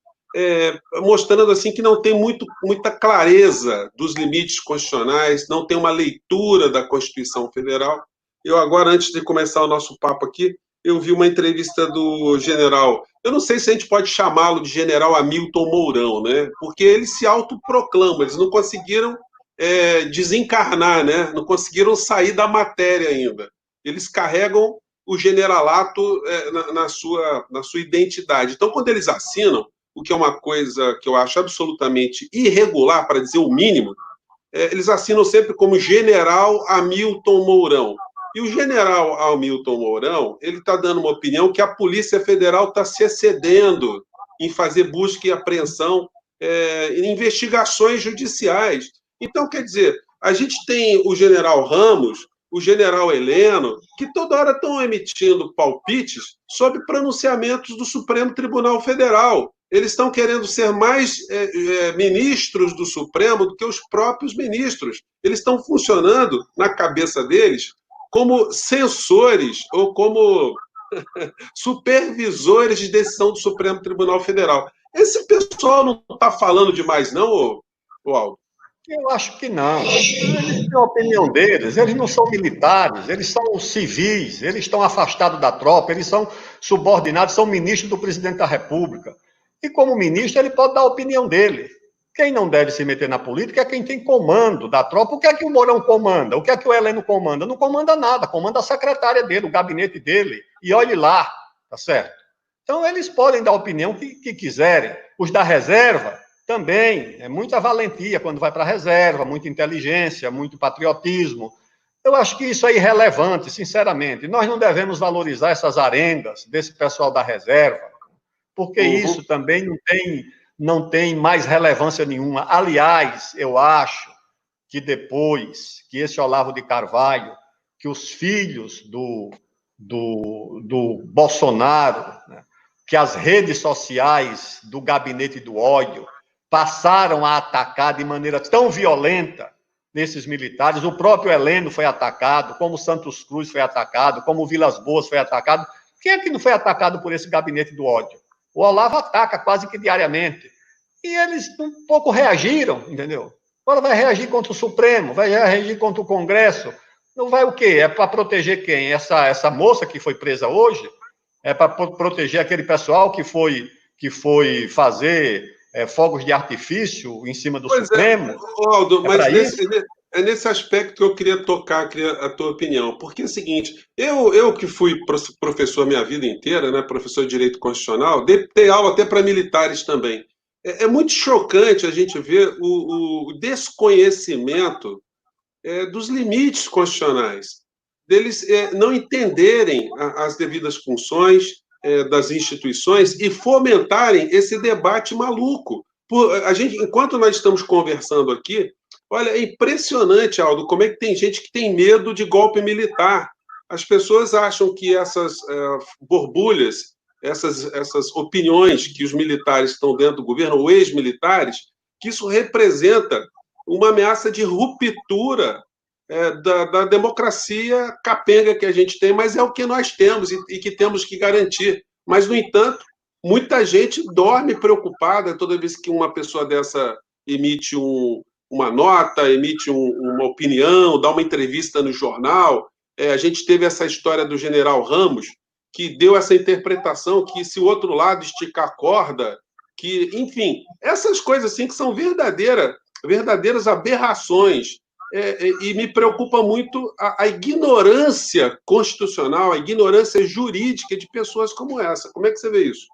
mostrando assim que não tem muita clareza dos limites constitucionais, não tem uma leitura da Constituição Federal. Eu agora, antes de começar o nosso papo aqui, eu vi uma entrevista do general, eu não sei se a gente pode chamá-lo de general Hamilton Mourão, né? Porque ele se autoproclama, eles não conseguiram desencarnar, né? Não conseguiram sair da matéria ainda. Eles carregam o generalato na sua identidade. Então, quando eles assinam, o que é uma coisa que eu acho absolutamente irregular, para dizer o mínimo, eles assinam sempre como general Hamilton Mourão. E o general Hamilton Mourão, ele está dando uma opinião que a Polícia Federal está se excedendo em fazer busca e apreensão em investigações judiciais. Então, quer dizer, a gente tem o general Ramos, o general Heleno, que toda hora estão emitindo palpites sobre pronunciamentos do Supremo Tribunal Federal. Eles estão querendo ser mais ministros do Supremo do que os próprios ministros. Eles estão funcionando, na cabeça deles, como censores ou como supervisores de decisão do Supremo Tribunal Federal. Esse pessoal não está falando demais, não, Aldo? Eu acho que não. Eles têm a opinião deles, eles não são militares, eles são civis, eles estão afastados da tropa, eles são subordinados, são ministros do presidente da República. E como ministro, ele pode dar a opinião dele. Quem não deve se meter na política é quem tem comando da tropa. O que é que o Mourão comanda? O que é que o Heleno comanda? Não comanda nada, comanda a secretária dele, o gabinete dele. E olhe lá, tá certo? Então, eles podem dar a opinião que quiserem. Os da reserva também, é muita valentia quando vai para a reserva, muita inteligência, muito patriotismo. Eu acho que isso é irrelevante, sinceramente. Nós não devemos valorizar essas arengas desse pessoal da reserva, porque isso também não tem mais relevância nenhuma. Aliás, eu acho que depois que esse Olavo de Carvalho, que os filhos do Bolsonaro, né, que as redes sociais do gabinete do ódio passaram a atacar de maneira tão violenta nesses militares, o próprio Heleno foi atacado, como Santos Cruz foi atacado, como Vilas Boas foi atacado. Quem é que não foi atacado por esse gabinete do ódio? O Olavo ataca quase que diariamente. E eles um pouco reagiram, entendeu? Agora vai reagir contra o Supremo, vai reagir contra o Congresso. Não vai o quê? É para proteger quem? Essa moça que foi presa hoje? É para proteger aquele pessoal que foi fazer fogos de artifício em cima do Supremo? Aldo, mas nesse aspecto que eu queria tocar a tua opinião, porque é o seguinte, eu que fui professor minha vida inteira, né, professor de Direito Constitucional, dei aula até para militares também. É muito chocante a gente ver o desconhecimento dos limites constitucionais, deles não entenderem as devidas funções das instituições e fomentarem esse debate maluco. Enquanto nós estamos conversando aqui, olha, é impressionante, Aldo, como é que tem gente que tem medo de golpe militar. As pessoas acham que essas borbulhas, essas opiniões que os militares estão dentro do governo, ou ex-militares, que isso representa uma ameaça de ruptura da democracia capenga que a gente tem, mas é o que nós temos e que temos que garantir. Mas, no entanto, muita gente dorme preocupada toda vez que uma pessoa dessa emite uma nota, emite uma opinião, dá uma entrevista no jornal. A gente teve essa história do general Ramos, que deu essa interpretação que se o outro lado esticar a corda, que, enfim, essas coisas assim que são verdadeiras aberrações. E me preocupa muito a ignorância constitucional, a ignorância jurídica de pessoas como essa. Como é que você vê isso?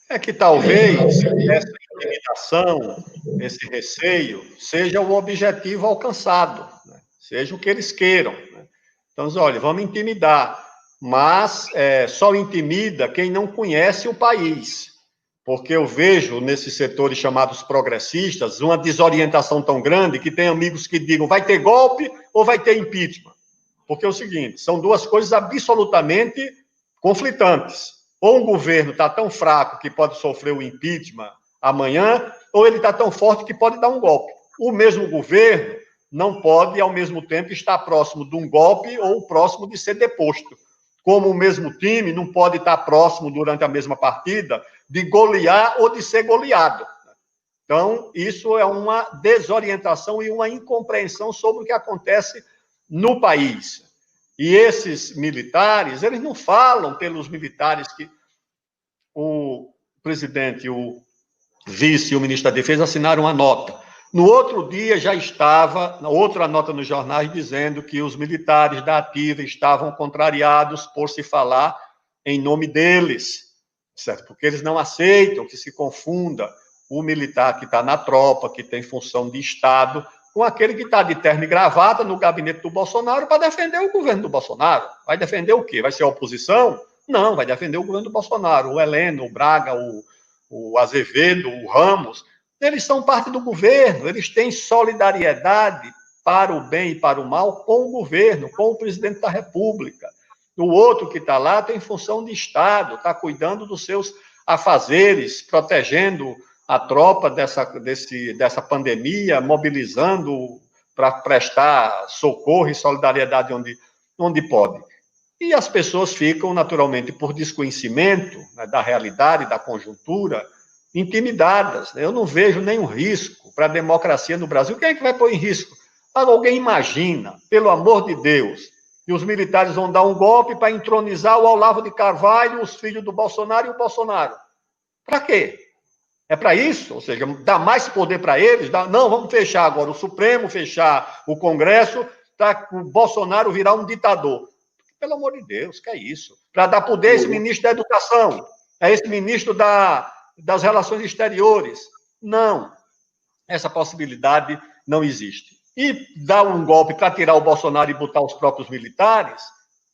É que talvez essa limitação, esse receio, seja o objetivo alcançado, né? Seja o que eles queiram. Né? Então, olha, vamos intimidar, mas só intimida quem não conhece o país. Porque eu vejo nesses setores chamados progressistas uma desorientação tão grande que tem amigos que digam vai ter golpe ou vai ter impeachment. Porque é o seguinte, são duas coisas absolutamente conflitantes. Ou um governo está tão fraco que pode sofrer o impeachment amanhã, ou ele está tão forte que pode dar um golpe. O mesmo governo não pode, ao mesmo tempo, estar próximo de um golpe ou próximo de ser deposto. Como o mesmo time não pode estar próximo durante a mesma partida de golear ou de ser goleado. Então, isso é uma desorientação e uma incompreensão sobre o que acontece no país. E esses militares, eles não falam pelos militares que o presidente, o vice e o ministro da Defesa assinaram uma nota. No outro dia já estava outra nota nos jornais dizendo que os militares da ativa estavam contrariados por se falar em nome deles, certo? Porque eles não aceitam que se confunda o militar que está na tropa, que tem função de Estado, com aquele que está de terno e gravata no gabinete do Bolsonaro para defender o governo do Bolsonaro. Vai defender o quê? Vai ser a oposição? Não, vai defender o governo do Bolsonaro. O Heleno, o Braga, o Azevedo, o Ramos, eles são parte do governo, eles têm solidariedade para o bem e para o mal com o governo, com o presidente da República. O outro que está lá tem função de Estado, está cuidando dos seus afazeres, protegendo a tropa dessa pandemia, mobilizando para prestar socorro e solidariedade onde pode. E as pessoas ficam, naturalmente, por desconhecimento, né, da realidade, da conjuntura, intimidadas. Eu não vejo nenhum risco para a democracia no Brasil. Quem é que vai pôr em risco? Alguém imagina, pelo amor de Deus, que os militares vão dar um golpe para entronizar o Olavo de Carvalho, os filhos do Bolsonaro e o Bolsonaro. Para quê? É para isso? Ou seja, dar mais poder para eles? Não, vamos fechar agora o Supremo, fechar o Congresso, para o Bolsonaro virar um ditador. Pelo amor de Deus, que é isso? Para dar poder a esse ministro da Educação, a esse ministro das Relações Exteriores. Não, essa possibilidade não existe. E dar um golpe para tirar o Bolsonaro e botar os próprios militares,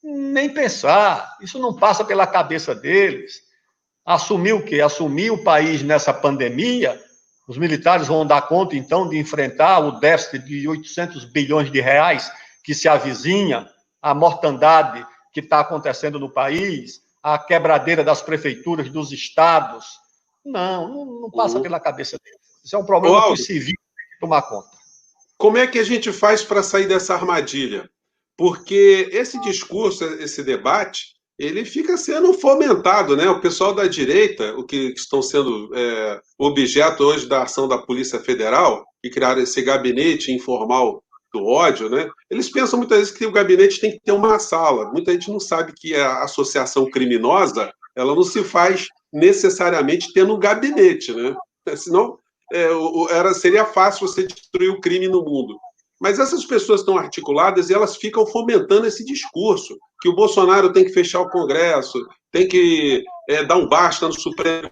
nem pensar. Isso não passa pela cabeça deles. Assumir o quê? Assumir o país nessa pandemia, os militares vão dar conta, então, de enfrentar o déficit de 800 bilhões de reais que se avizinha, a mortandade que está acontecendo no país, a quebradeira das prefeituras, dos estados. Não passa pela cabeça deles. Isso é um problema que o civil tem que tomar conta. Como é que a gente faz para sair dessa armadilha? Porque esse discurso, esse debate, ele fica sendo fomentado, né? O pessoal da direita, o que estão sendo objeto hoje da ação da Polícia Federal, que criaram esse gabinete informal do ódio, né? Eles pensam muitas vezes que o gabinete tem que ter uma sala. Muita gente não sabe que a associação criminosa, ela não se faz necessariamente tendo um gabinete, né? Senão seria fácil você destruir o crime no mundo. Mas essas pessoas estão articuladas e elas ficam fomentando esse discurso, que o Bolsonaro tem que fechar o Congresso, tem que dar um basta no Supremo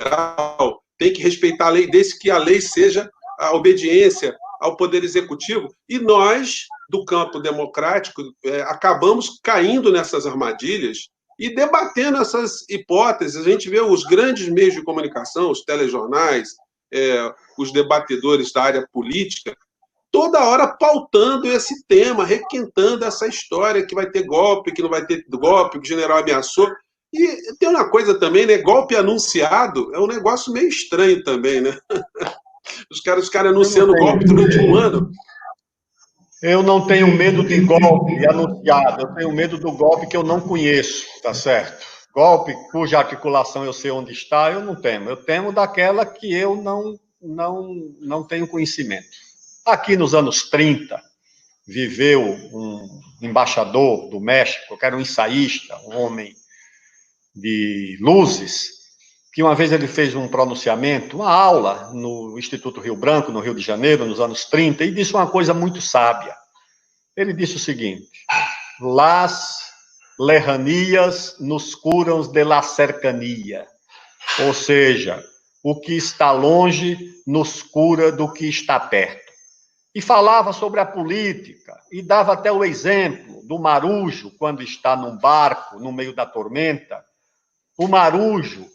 Federal, tem que respeitar a lei, desde que a lei seja a obediência ao Poder Executivo. E nós, do campo democrático, acabamos caindo nessas armadilhas e debatendo essas hipóteses. A gente vê os grandes meios de comunicação, os telejornais, os debatedores da área política, toda hora pautando esse tema, requentando essa história que vai ter golpe, que não vai ter golpe, que o general ameaçou. E tem uma coisa também, né? Golpe anunciado é um negócio meio estranho também, né? Os caras anunciando golpe durante um ano. Eu não tenho medo de golpe anunciado, eu tenho medo do golpe que eu não conheço, tá certo? Golpe cuja articulação eu sei onde está, eu não temo. Eu temo daquela que eu não tenho conhecimento. Aqui nos anos 30, viveu um embaixador do México, que era um ensaísta, um homem de luzes, que uma vez ele fez um pronunciamento, uma aula no Instituto Rio Branco, no Rio de Janeiro, nos anos 30, e disse uma coisa muito sábia. Ele disse o seguinte: las lejanías nos curam de la cercania. Ou seja, o que está longe nos cura do que está perto. E falava sobre a política, e dava até o exemplo do marujo, quando está num barco, no meio da tormenta. O marujo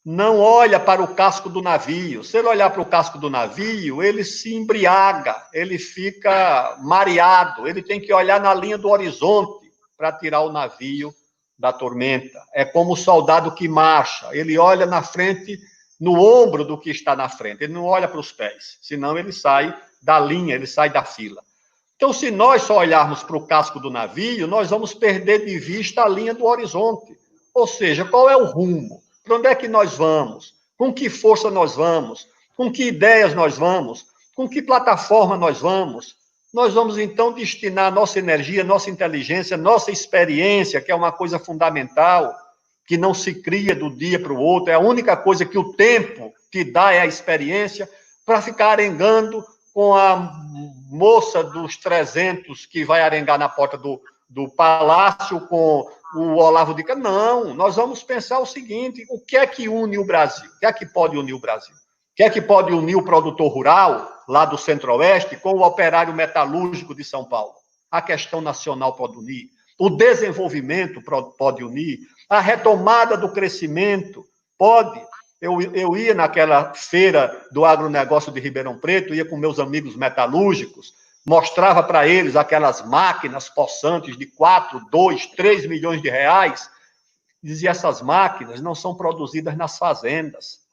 não olha para o casco do navio. Se ele olhar para o casco do navio, ele se embriaga, ele fica mareado, ele tem que olhar na linha do horizonte para tirar o navio da tormenta. É como o soldado que marcha, ele olha na frente, no ombro do que está na frente, ele não olha para os pés, senão ele sai da linha, ele sai da fila. Então, se nós só olharmos para o casco do navio, nós vamos perder de vista a linha do horizonte. Ou seja, qual é o rumo? Para onde é que nós vamos? Com que força nós vamos? Com que ideias nós vamos? Com que plataforma nós vamos? Nós vamos, então, destinar nossa energia, nossa inteligência, nossa experiência, que é uma coisa fundamental, que não se cria do dia para o outro, é a única coisa que o tempo te dá, é a experiência, para ficar arengando com a moça dos 300 que vai arengar na porta do palácio com o Olavo de Carvalho. Não, nós vamos pensar o seguinte: o que é que une o Brasil? O que é que pode unir o Brasil? O que é que pode unir o produtor rural, lá do Centro-Oeste, com o operário metalúrgico de São Paulo? A questão nacional pode unir, o desenvolvimento pode unir, a retomada do crescimento pode. Eu ia naquela feira do agronegócio de Ribeirão Preto, ia com meus amigos metalúrgicos, mostrava para eles aquelas máquinas possantes de 4, 2, 3 milhões de reais, dizia, essas máquinas não são produzidas nas fazendas,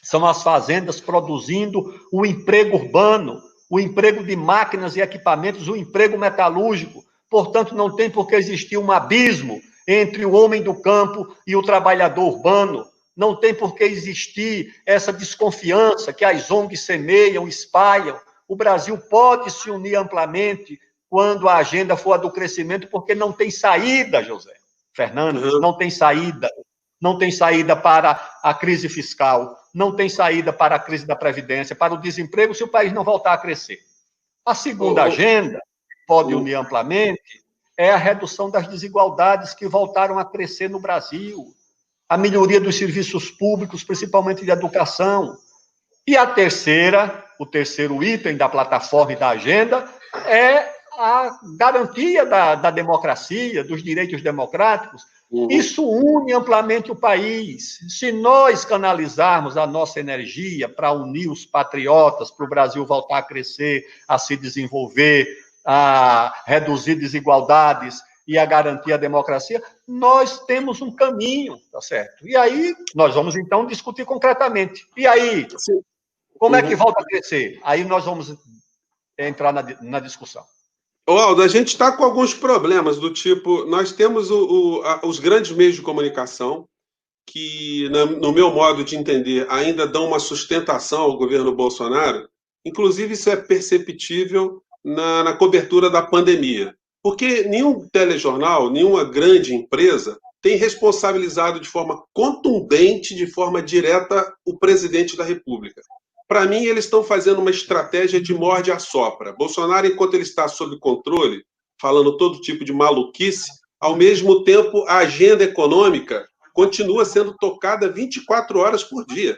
são as fazendas produzindo o emprego urbano, o emprego de máquinas e equipamentos, o emprego metalúrgico. Portanto, não tem por que existir um abismo entre o homem do campo e o trabalhador urbano. Não tem por que existir essa desconfiança que as ONGs semeiam, espalham. O Brasil pode se unir amplamente quando a agenda for a do crescimento, porque não tem saída, José Fernandes, não tem saída. Não tem saída para a crise fiscal, não tem saída para a crise da Previdência, para o desemprego, se o país não voltar a crescer. A segunda agenda, que pode unir amplamente, é a redução das desigualdades que voltaram a crescer no Brasil, a melhoria dos serviços públicos, principalmente de educação. E a terceira, o terceiro item da plataforma e da agenda, é a garantia da democracia, dos direitos democráticos. Isso une amplamente o país. Se nós canalizarmos a nossa energia para unir os patriotas, para o Brasil voltar a crescer, a se desenvolver, a reduzir desigualdades e a garantir a democracia, nós temos um caminho, tá certo? E aí, nós vamos, então, discutir concretamente. E aí, como é que volta a crescer? Aí nós vamos entrar na discussão. Aldo, a gente está com alguns problemas do tipo, nós temos os grandes meios de comunicação que, no meu modo de entender, ainda dão uma sustentação ao governo Bolsonaro. Inclusive, isso é perceptível na cobertura da pandemia, porque nenhum telejornal, nenhuma grande empresa tem responsabilizado de forma contundente, de forma direta, o presidente da República. Para mim, eles estão fazendo uma estratégia de morde-a-sopra. Bolsonaro, enquanto ele está sob controle, falando todo tipo de maluquice, ao mesmo tempo, a agenda econômica continua sendo tocada 24 horas por dia.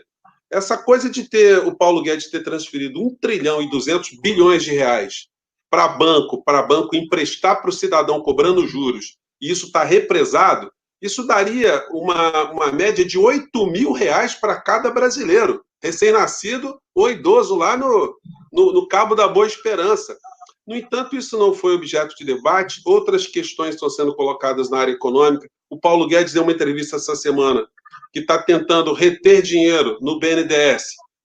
Essa coisa de ter o Paulo Guedes ter transferido 1 trilhão e 200 bilhões de reais para banco emprestar para o cidadão cobrando juros, e isso está represado, isso daria uma média de 8 mil reais para cada brasileiro, recém-nascido ou idoso lá no Cabo da Boa Esperança. No entanto, isso não foi objeto de debate, outras questões estão sendo colocadas na área econômica. O Paulo Guedes deu uma entrevista essa semana que está tentando reter dinheiro no BNDES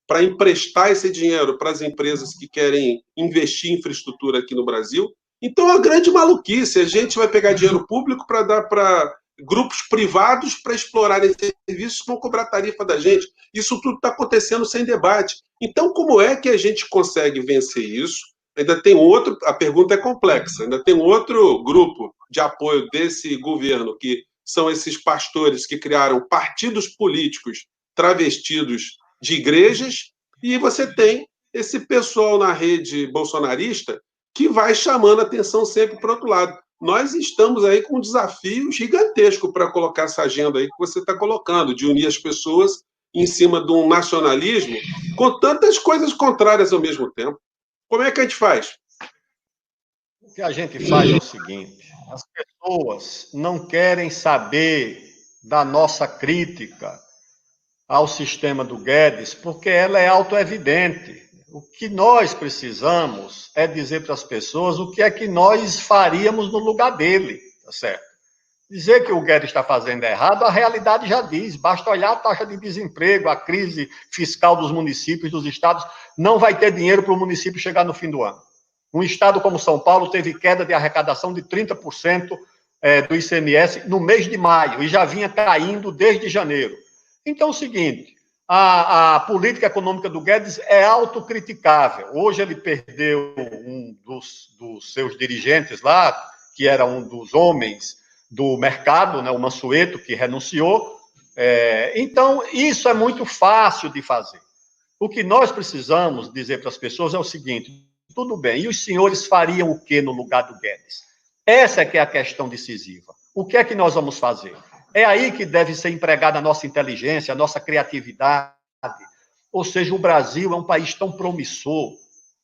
para emprestar esse dinheiro para as empresas que querem investir em infraestrutura aqui no Brasil. Então, é uma grande maluquice. A gente vai pegar dinheiro público para dar para grupos privados para explorarem serviços que vão cobrar tarifa da gente. Isso tudo está acontecendo sem debate. Então, como é que a gente consegue vencer isso? Ainda tem outro, a pergunta é complexa, ainda tem outro grupo de apoio desse governo, que são esses pastores que criaram partidos políticos travestidos de igrejas, e você tem esse pessoal na rede bolsonarista que vai chamando a atenção sempre para o outro lado. Nós estamos aí com um desafio gigantesco para colocar essa agenda aí que você está colocando, de unir as pessoas em cima de um nacionalismo com tantas coisas contrárias ao mesmo tempo. Como é que a gente faz? O que a gente faz é o seguinte: as pessoas não querem saber da nossa crítica ao sistema do Guedes, porque ela é autoevidente. O que nós precisamos é dizer para as pessoas o que é que nós faríamos no lugar dele, tá certo? Dizer que o Guedes está fazendo errado, a realidade já diz, basta olhar a taxa de desemprego, a crise fiscal dos municípios, dos estados, não vai ter dinheiro para o município chegar no fim do ano. Um estado como São Paulo teve queda de arrecadação de 30% do ICMS no mês de maio, e já vinha caindo desde janeiro. Então é o seguinte, a política econômica do Guedes é autocriticável. Hoje ele perdeu um dos seus dirigentes lá, que era um dos homens do mercado, né, o Mansueto, que renunciou. Então, isso é muito fácil de fazer. O que nós precisamos dizer para as pessoas é o seguinte: tudo bem, e os senhores fariam o que no lugar do Guedes? Essa é que é a questão decisiva. O que é que nós vamos fazer? É aí que deve ser empregada a nossa inteligência, a nossa criatividade. Ou seja, o Brasil é um país tão promissor,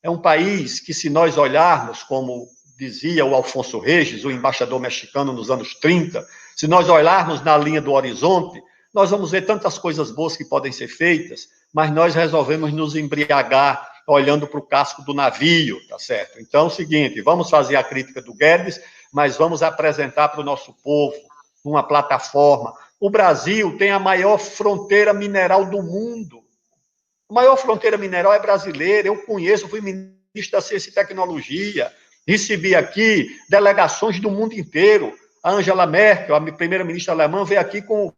é um país que, se nós olharmos, como dizia o Alfonso Regis, o embaixador mexicano nos anos 30, se nós olharmos na linha do horizonte, nós vamos ver tantas coisas boas que podem ser feitas, mas nós resolvemos nos embriagar olhando para o casco do navio, tá certo? Então, é o seguinte, vamos fazer a crítica do Guedes, mas vamos apresentar para o nosso povo uma plataforma. O Brasil tem a maior fronteira mineral do mundo. A maior fronteira mineral é brasileira, eu conheço, fui ministro da Ciência e Tecnologia, recebi aqui delegações do mundo inteiro. A Angela Merkel, a primeira-ministra alemã, veio aqui com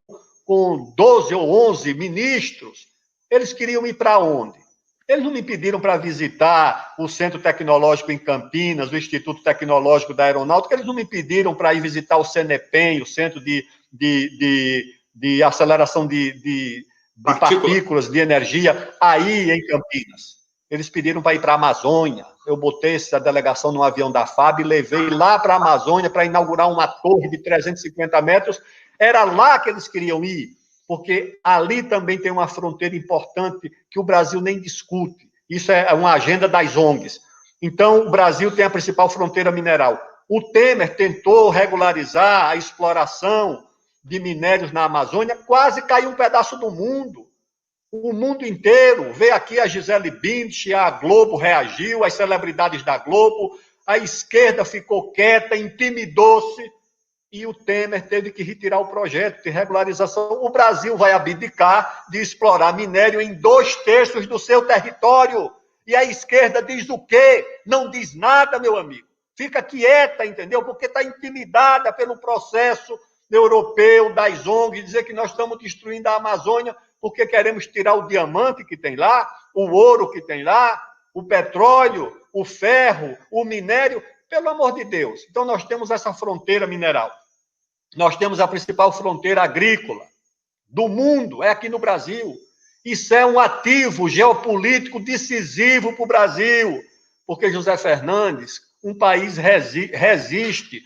12 ou 11 ministros. Eles queriam ir para onde? Eles não me pediram para visitar o Centro Tecnológico em Campinas, o Instituto Tecnológico da Aeronáutica, eles não me pediram para ir visitar o CENEPEM, o Centro de Aceleração de Partículas de Energia, aí em Campinas. Eles pediram para ir para a Amazônia. Eu botei essa delegação no avião da FAB e levei lá para a Amazônia para inaugurar uma torre de 350 metros. Era lá que eles queriam ir, porque ali também tem uma fronteira importante que o Brasil nem discute. Isso é uma agenda das ONGs. Então, o Brasil tem a principal fronteira mineral. O Temer tentou regularizar a exploração de minérios na Amazônia, quase caiu um pedaço do mundo. O mundo inteiro veio aqui a Gisele Bündchen, a Globo reagiu, as celebridades da Globo, a esquerda ficou quieta, intimidou-se, e o Temer teve que retirar o projeto de regularização. O Brasil vai abdicar de explorar minério em 2/3 do seu território. E a esquerda diz o quê? Não diz nada, meu amigo. Fica quieta, entendeu? Porque está intimidada pelo processo europeu das ONGs, dizer que nós estamos destruindo a Amazônia porque queremos tirar o diamante que tem lá, o ouro que tem lá, o petróleo, o ferro, o minério. Pelo amor de Deus. Então, nós temos essa fronteira mineral. Nós temos a principal fronteira agrícola do mundo, é aqui no Brasil. Isso é um ativo geopolítico decisivo para o Brasil, porque José Fernandes, um país resiste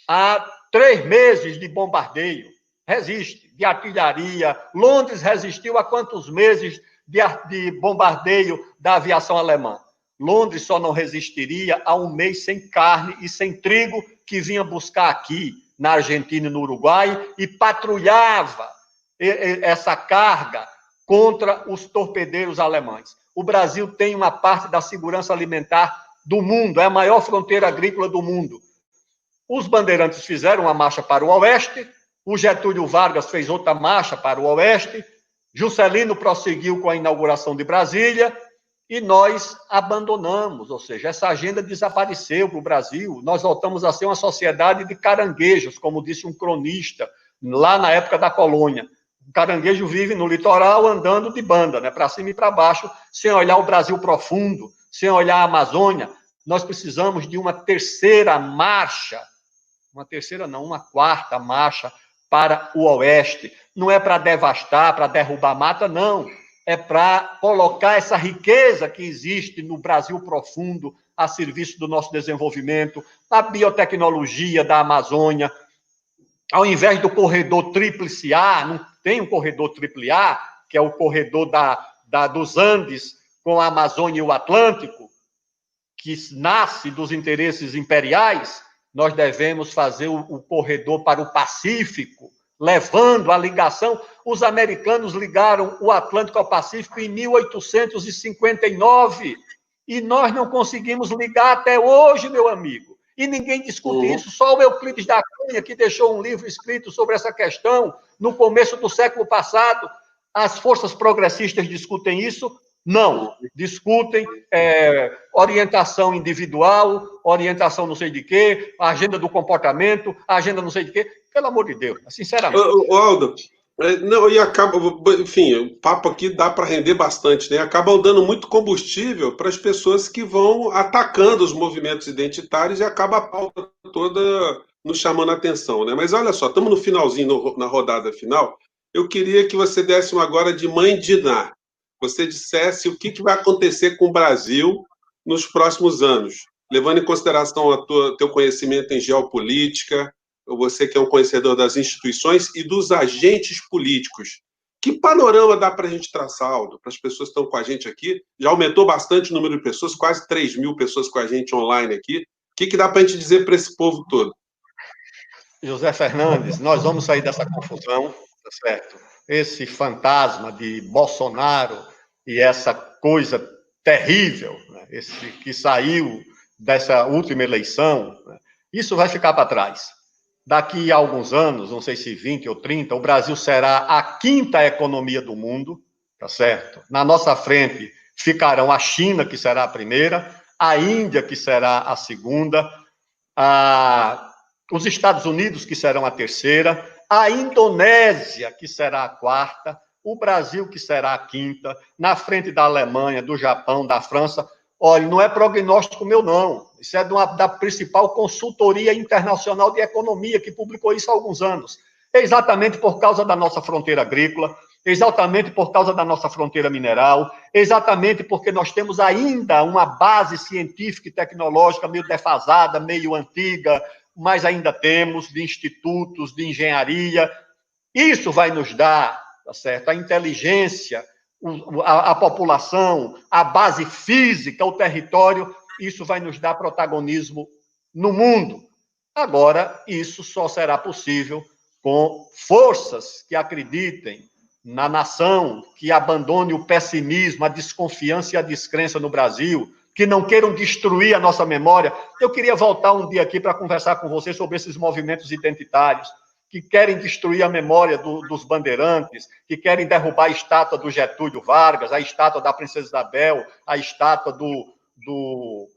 a 3 meses de bombardeio, resiste, de artilharia. Londres resistiu a quantos meses de bombardeio da aviação alemã? Londres só não resistiria a 1 mês sem carne e sem trigo que vinha buscar aqui, na Argentina e no Uruguai, e patrulhava essa carga contra os torpedeiros alemães. O Brasil tem uma parte da segurança alimentar do mundo, é a maior fronteira agrícola do mundo. Os bandeirantes fizeram uma marcha para o oeste, o Getúlio Vargas fez outra marcha para o oeste, Juscelino prosseguiu com a inauguração de Brasília, e nós abandonamos, ou seja, essa agenda desapareceu para o Brasil. Nós voltamos a ser uma sociedade de caranguejos, como disse um cronista, lá na época da colônia. O caranguejo vive no litoral andando de banda, né, para cima e para baixo, sem olhar o Brasil profundo, sem olhar a Amazônia. Nós precisamos de uma terceira marcha, uma quarta marcha para o oeste. Não é para devastar, para derrubar mata, não. É para colocar essa riqueza que existe no Brasil profundo a serviço do nosso desenvolvimento, a biotecnologia da Amazônia. Ao invés do corredor tríplice A, não tem um corredor triple A, que é o corredor dos Andes com a Amazônia e o Atlântico, que nasce dos interesses imperiais. Nós devemos fazer o corredor para o Pacífico, levando a ligação. Os americanos ligaram o Atlântico ao Pacífico em 1859 e nós não conseguimos ligar até hoje, meu amigo. E ninguém discute isso, só o Euclides da Cunha, que deixou um livro escrito sobre essa questão no começo do século passado. As forças progressistas discutem isso? Não. Discutem orientação individual, orientação não sei de quê, agenda do comportamento, agenda não sei de quê. Pelo amor de Deus, sinceramente. Aldo, não, e acaba, enfim, o papo aqui dá para render bastante, né? Acabam dando muito combustível para as pessoas que vão atacando os movimentos identitários e acaba a pauta toda nos chamando a atenção, né? Mas olha só, estamos no finalzinho, na rodada final. Eu queria que você desse uma agora de mãe Diná. Você dissesse o que vai acontecer com o Brasil nos próximos anos, levando em consideração teu conhecimento em geopolítica, você que é um conhecedor das instituições e dos agentes políticos. Que panorama dá para a gente traçar, Aldo, para as pessoas que estão com a gente aqui? Já aumentou bastante o número de pessoas, quase 3.000 pessoas com a gente online aqui. O que dá para a gente dizer para esse povo todo? José Fernandes, nós vamos sair dessa confusão, tá certo? esse fantasma de Bolsonaro e essa coisa terrível, né, esse que saiu dessa última eleição, né, isso vai ficar para trás. Daqui a alguns anos, não sei se 20 ou 30, o Brasil será a quinta economia do mundo, tá certo? Na nossa frente ficarão a China, que será a primeira, a Índia, que será a segunda, os Estados Unidos, que serão a terceira, a Indonésia, que será a quarta, o Brasil, que será a quinta, na frente da Alemanha, do Japão, da França. Olha, não é prognóstico meu, não. Isso é da principal consultoria internacional de economia, que publicou isso há alguns anos. Exatamente por causa da nossa fronteira agrícola, exatamente por causa da nossa fronteira mineral, exatamente porque nós temos ainda uma base científica e tecnológica meio defasada, meio antiga, mas ainda temos de institutos, de engenharia. Isso vai nos dar, tá certo, a inteligência, a população, a base física, o território, isso vai nos dar protagonismo no mundo. Agora, isso só será possível com forças que acreditem na nação, que abandone o pessimismo, a desconfiança e a descrença no Brasil, que não queiram destruir a nossa memória. Eu queria voltar um dia aqui para conversar com vocês sobre esses movimentos identitários, que querem destruir a memória dos bandeirantes, que querem derrubar a estátua do Getúlio Vargas, a estátua da Princesa Isabel, a estátua do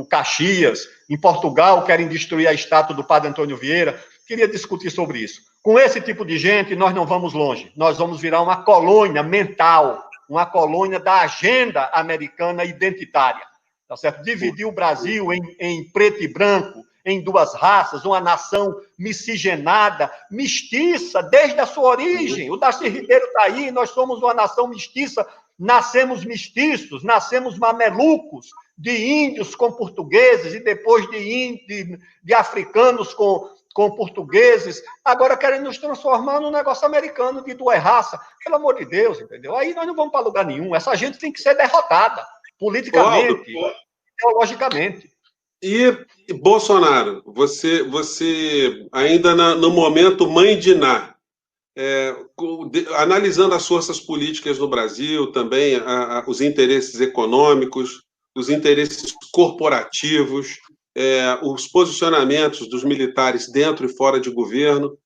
Caxias. Em Portugal, querem destruir a estátua do Padre Antônio Vieira. Queria discutir sobre isso. Com esse tipo de gente, nós não vamos longe. Nós vamos virar uma colônia mental, uma colônia da agenda americana identitária. Tá certo? Dividir o Brasil em preto e branco, em duas raças, uma nação miscigenada, mestiça, desde a sua origem. O Darcy Ribeiro está aí, nós somos uma nação mestiça, nascemos mestiços, nascemos mamelucos, de índios com portugueses, e depois de africanos com portugueses, agora querem nos transformar num negócio americano de duas raças. Pelo amor de Deus, entendeu? Aí nós não vamos para lugar nenhum. Essa gente tem que ser derrotada, politicamente, ideologicamente. E Bolsonaro, você ainda no momento mãe de Ná, analisando as forças políticas no Brasil, também os interesses econômicos, os interesses corporativos, os posicionamentos dos militares dentro e fora de governo,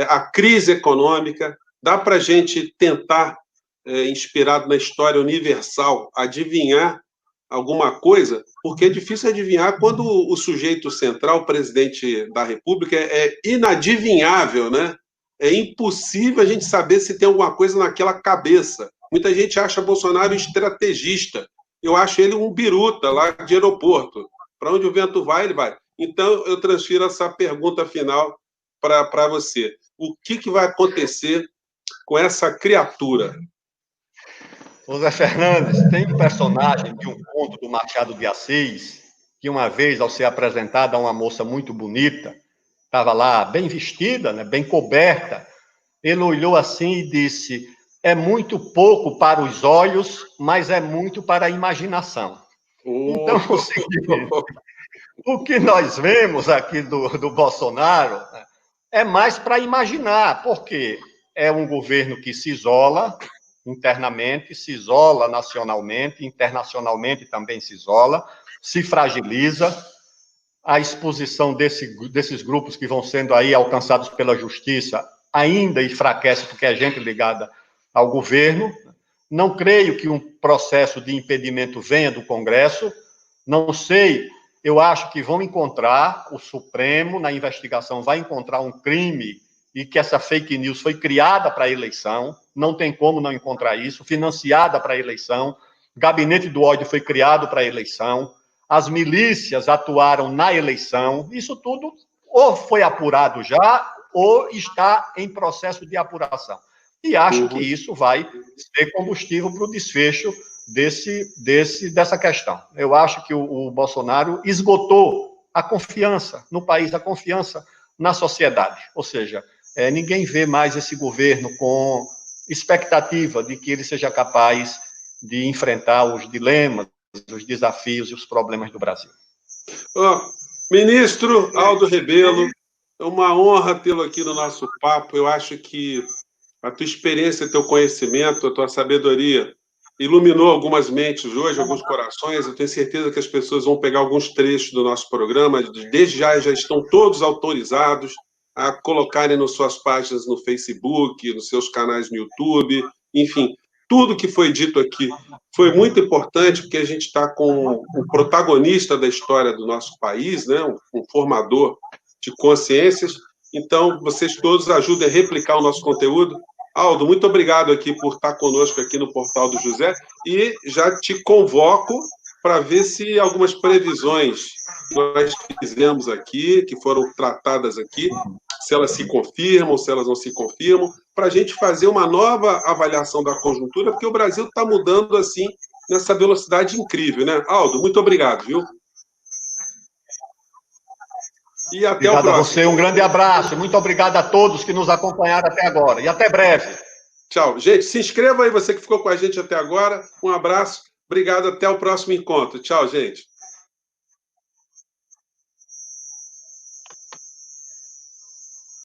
a crise econômica, dá para a gente tentar, inspirado na história universal, adivinhar alguma coisa? Porque é difícil adivinhar quando o sujeito central, o presidente da República, é inadivinhável, né? É impossível a gente saber se tem alguma coisa naquela cabeça. Muita gente acha Bolsonaro estrategista. Eu acho ele um biruta lá de aeroporto. Para onde o vento vai, ele vai. Então, eu transfiro essa pergunta final para você. O que vai acontecer com essa criatura? José Fernandes, tem um personagem de um conto do Machado de Assis, que uma vez, ao ser apresentada a uma moça muito bonita, estava lá bem vestida, né, bem coberta, ele olhou assim e disse: é muito pouco para os olhos, mas é muito para a imaginação. Então, o seguinte, o que nós vemos aqui do Bolsonaro, né, é mais para imaginar, porque é um governo que se isola internamente, se isola nacionalmente, internacionalmente também se isola, se fragiliza. A exposição desses grupos que vão sendo aí alcançados pela justiça ainda enfraquece, porque é gente ligada ao governo. Não creio que um processo de impedimento venha do Congresso, não sei, eu acho que vão encontrar, o Supremo, na investigação, vai encontrar um crime e que essa fake news foi criada para a eleição, não tem como não encontrar isso, financiada para a eleição, gabinete do ódio foi criado para a eleição, as milícias atuaram na eleição, isso tudo ou foi apurado já, ou está em processo de apuração. E acho que isso vai ser combustível para o desfecho dessa questão. Eu acho que o Bolsonaro esgotou a confiança no país, a confiança na sociedade. Ou seja, ninguém vê mais esse governo com expectativa de que ele seja capaz de enfrentar os dilemas, os desafios e os problemas do Brasil. Ministro Aldo Rebelo, é uma honra tê-lo aqui no nosso papo. Eu acho que A tua experiência, teu conhecimento, a tua sabedoria iluminou algumas mentes hoje, alguns corações. Eu tenho certeza que as pessoas vão pegar alguns trechos do nosso programa. Desde já estão todos autorizados a colocarem nas suas páginas no Facebook, nos seus canais no YouTube, enfim. Tudo que foi dito aqui foi muito importante, porque a gente está com o protagonista da história do nosso país, né? Um formador de consciências. Então, vocês todos ajudem a replicar o nosso conteúdo. Aldo, muito obrigado aqui por estar conosco aqui no Portal do José e já te convoco para ver se algumas previsões que nós fizemos aqui, que foram tratadas aqui, se elas se confirmam, se elas não se confirmam, para a gente fazer uma nova avaliação da conjuntura, porque o Brasil está mudando assim nessa velocidade incrível, né? Aldo, muito obrigado, viu? E até obrigado o próximo. A você, um grande abraço. Muito obrigado a todos que nos acompanharam até agora. E até breve. Tchau. Gente, se inscreva aí, você que ficou com a gente até agora. Um abraço. Obrigado. Até o próximo encontro. Tchau, gente.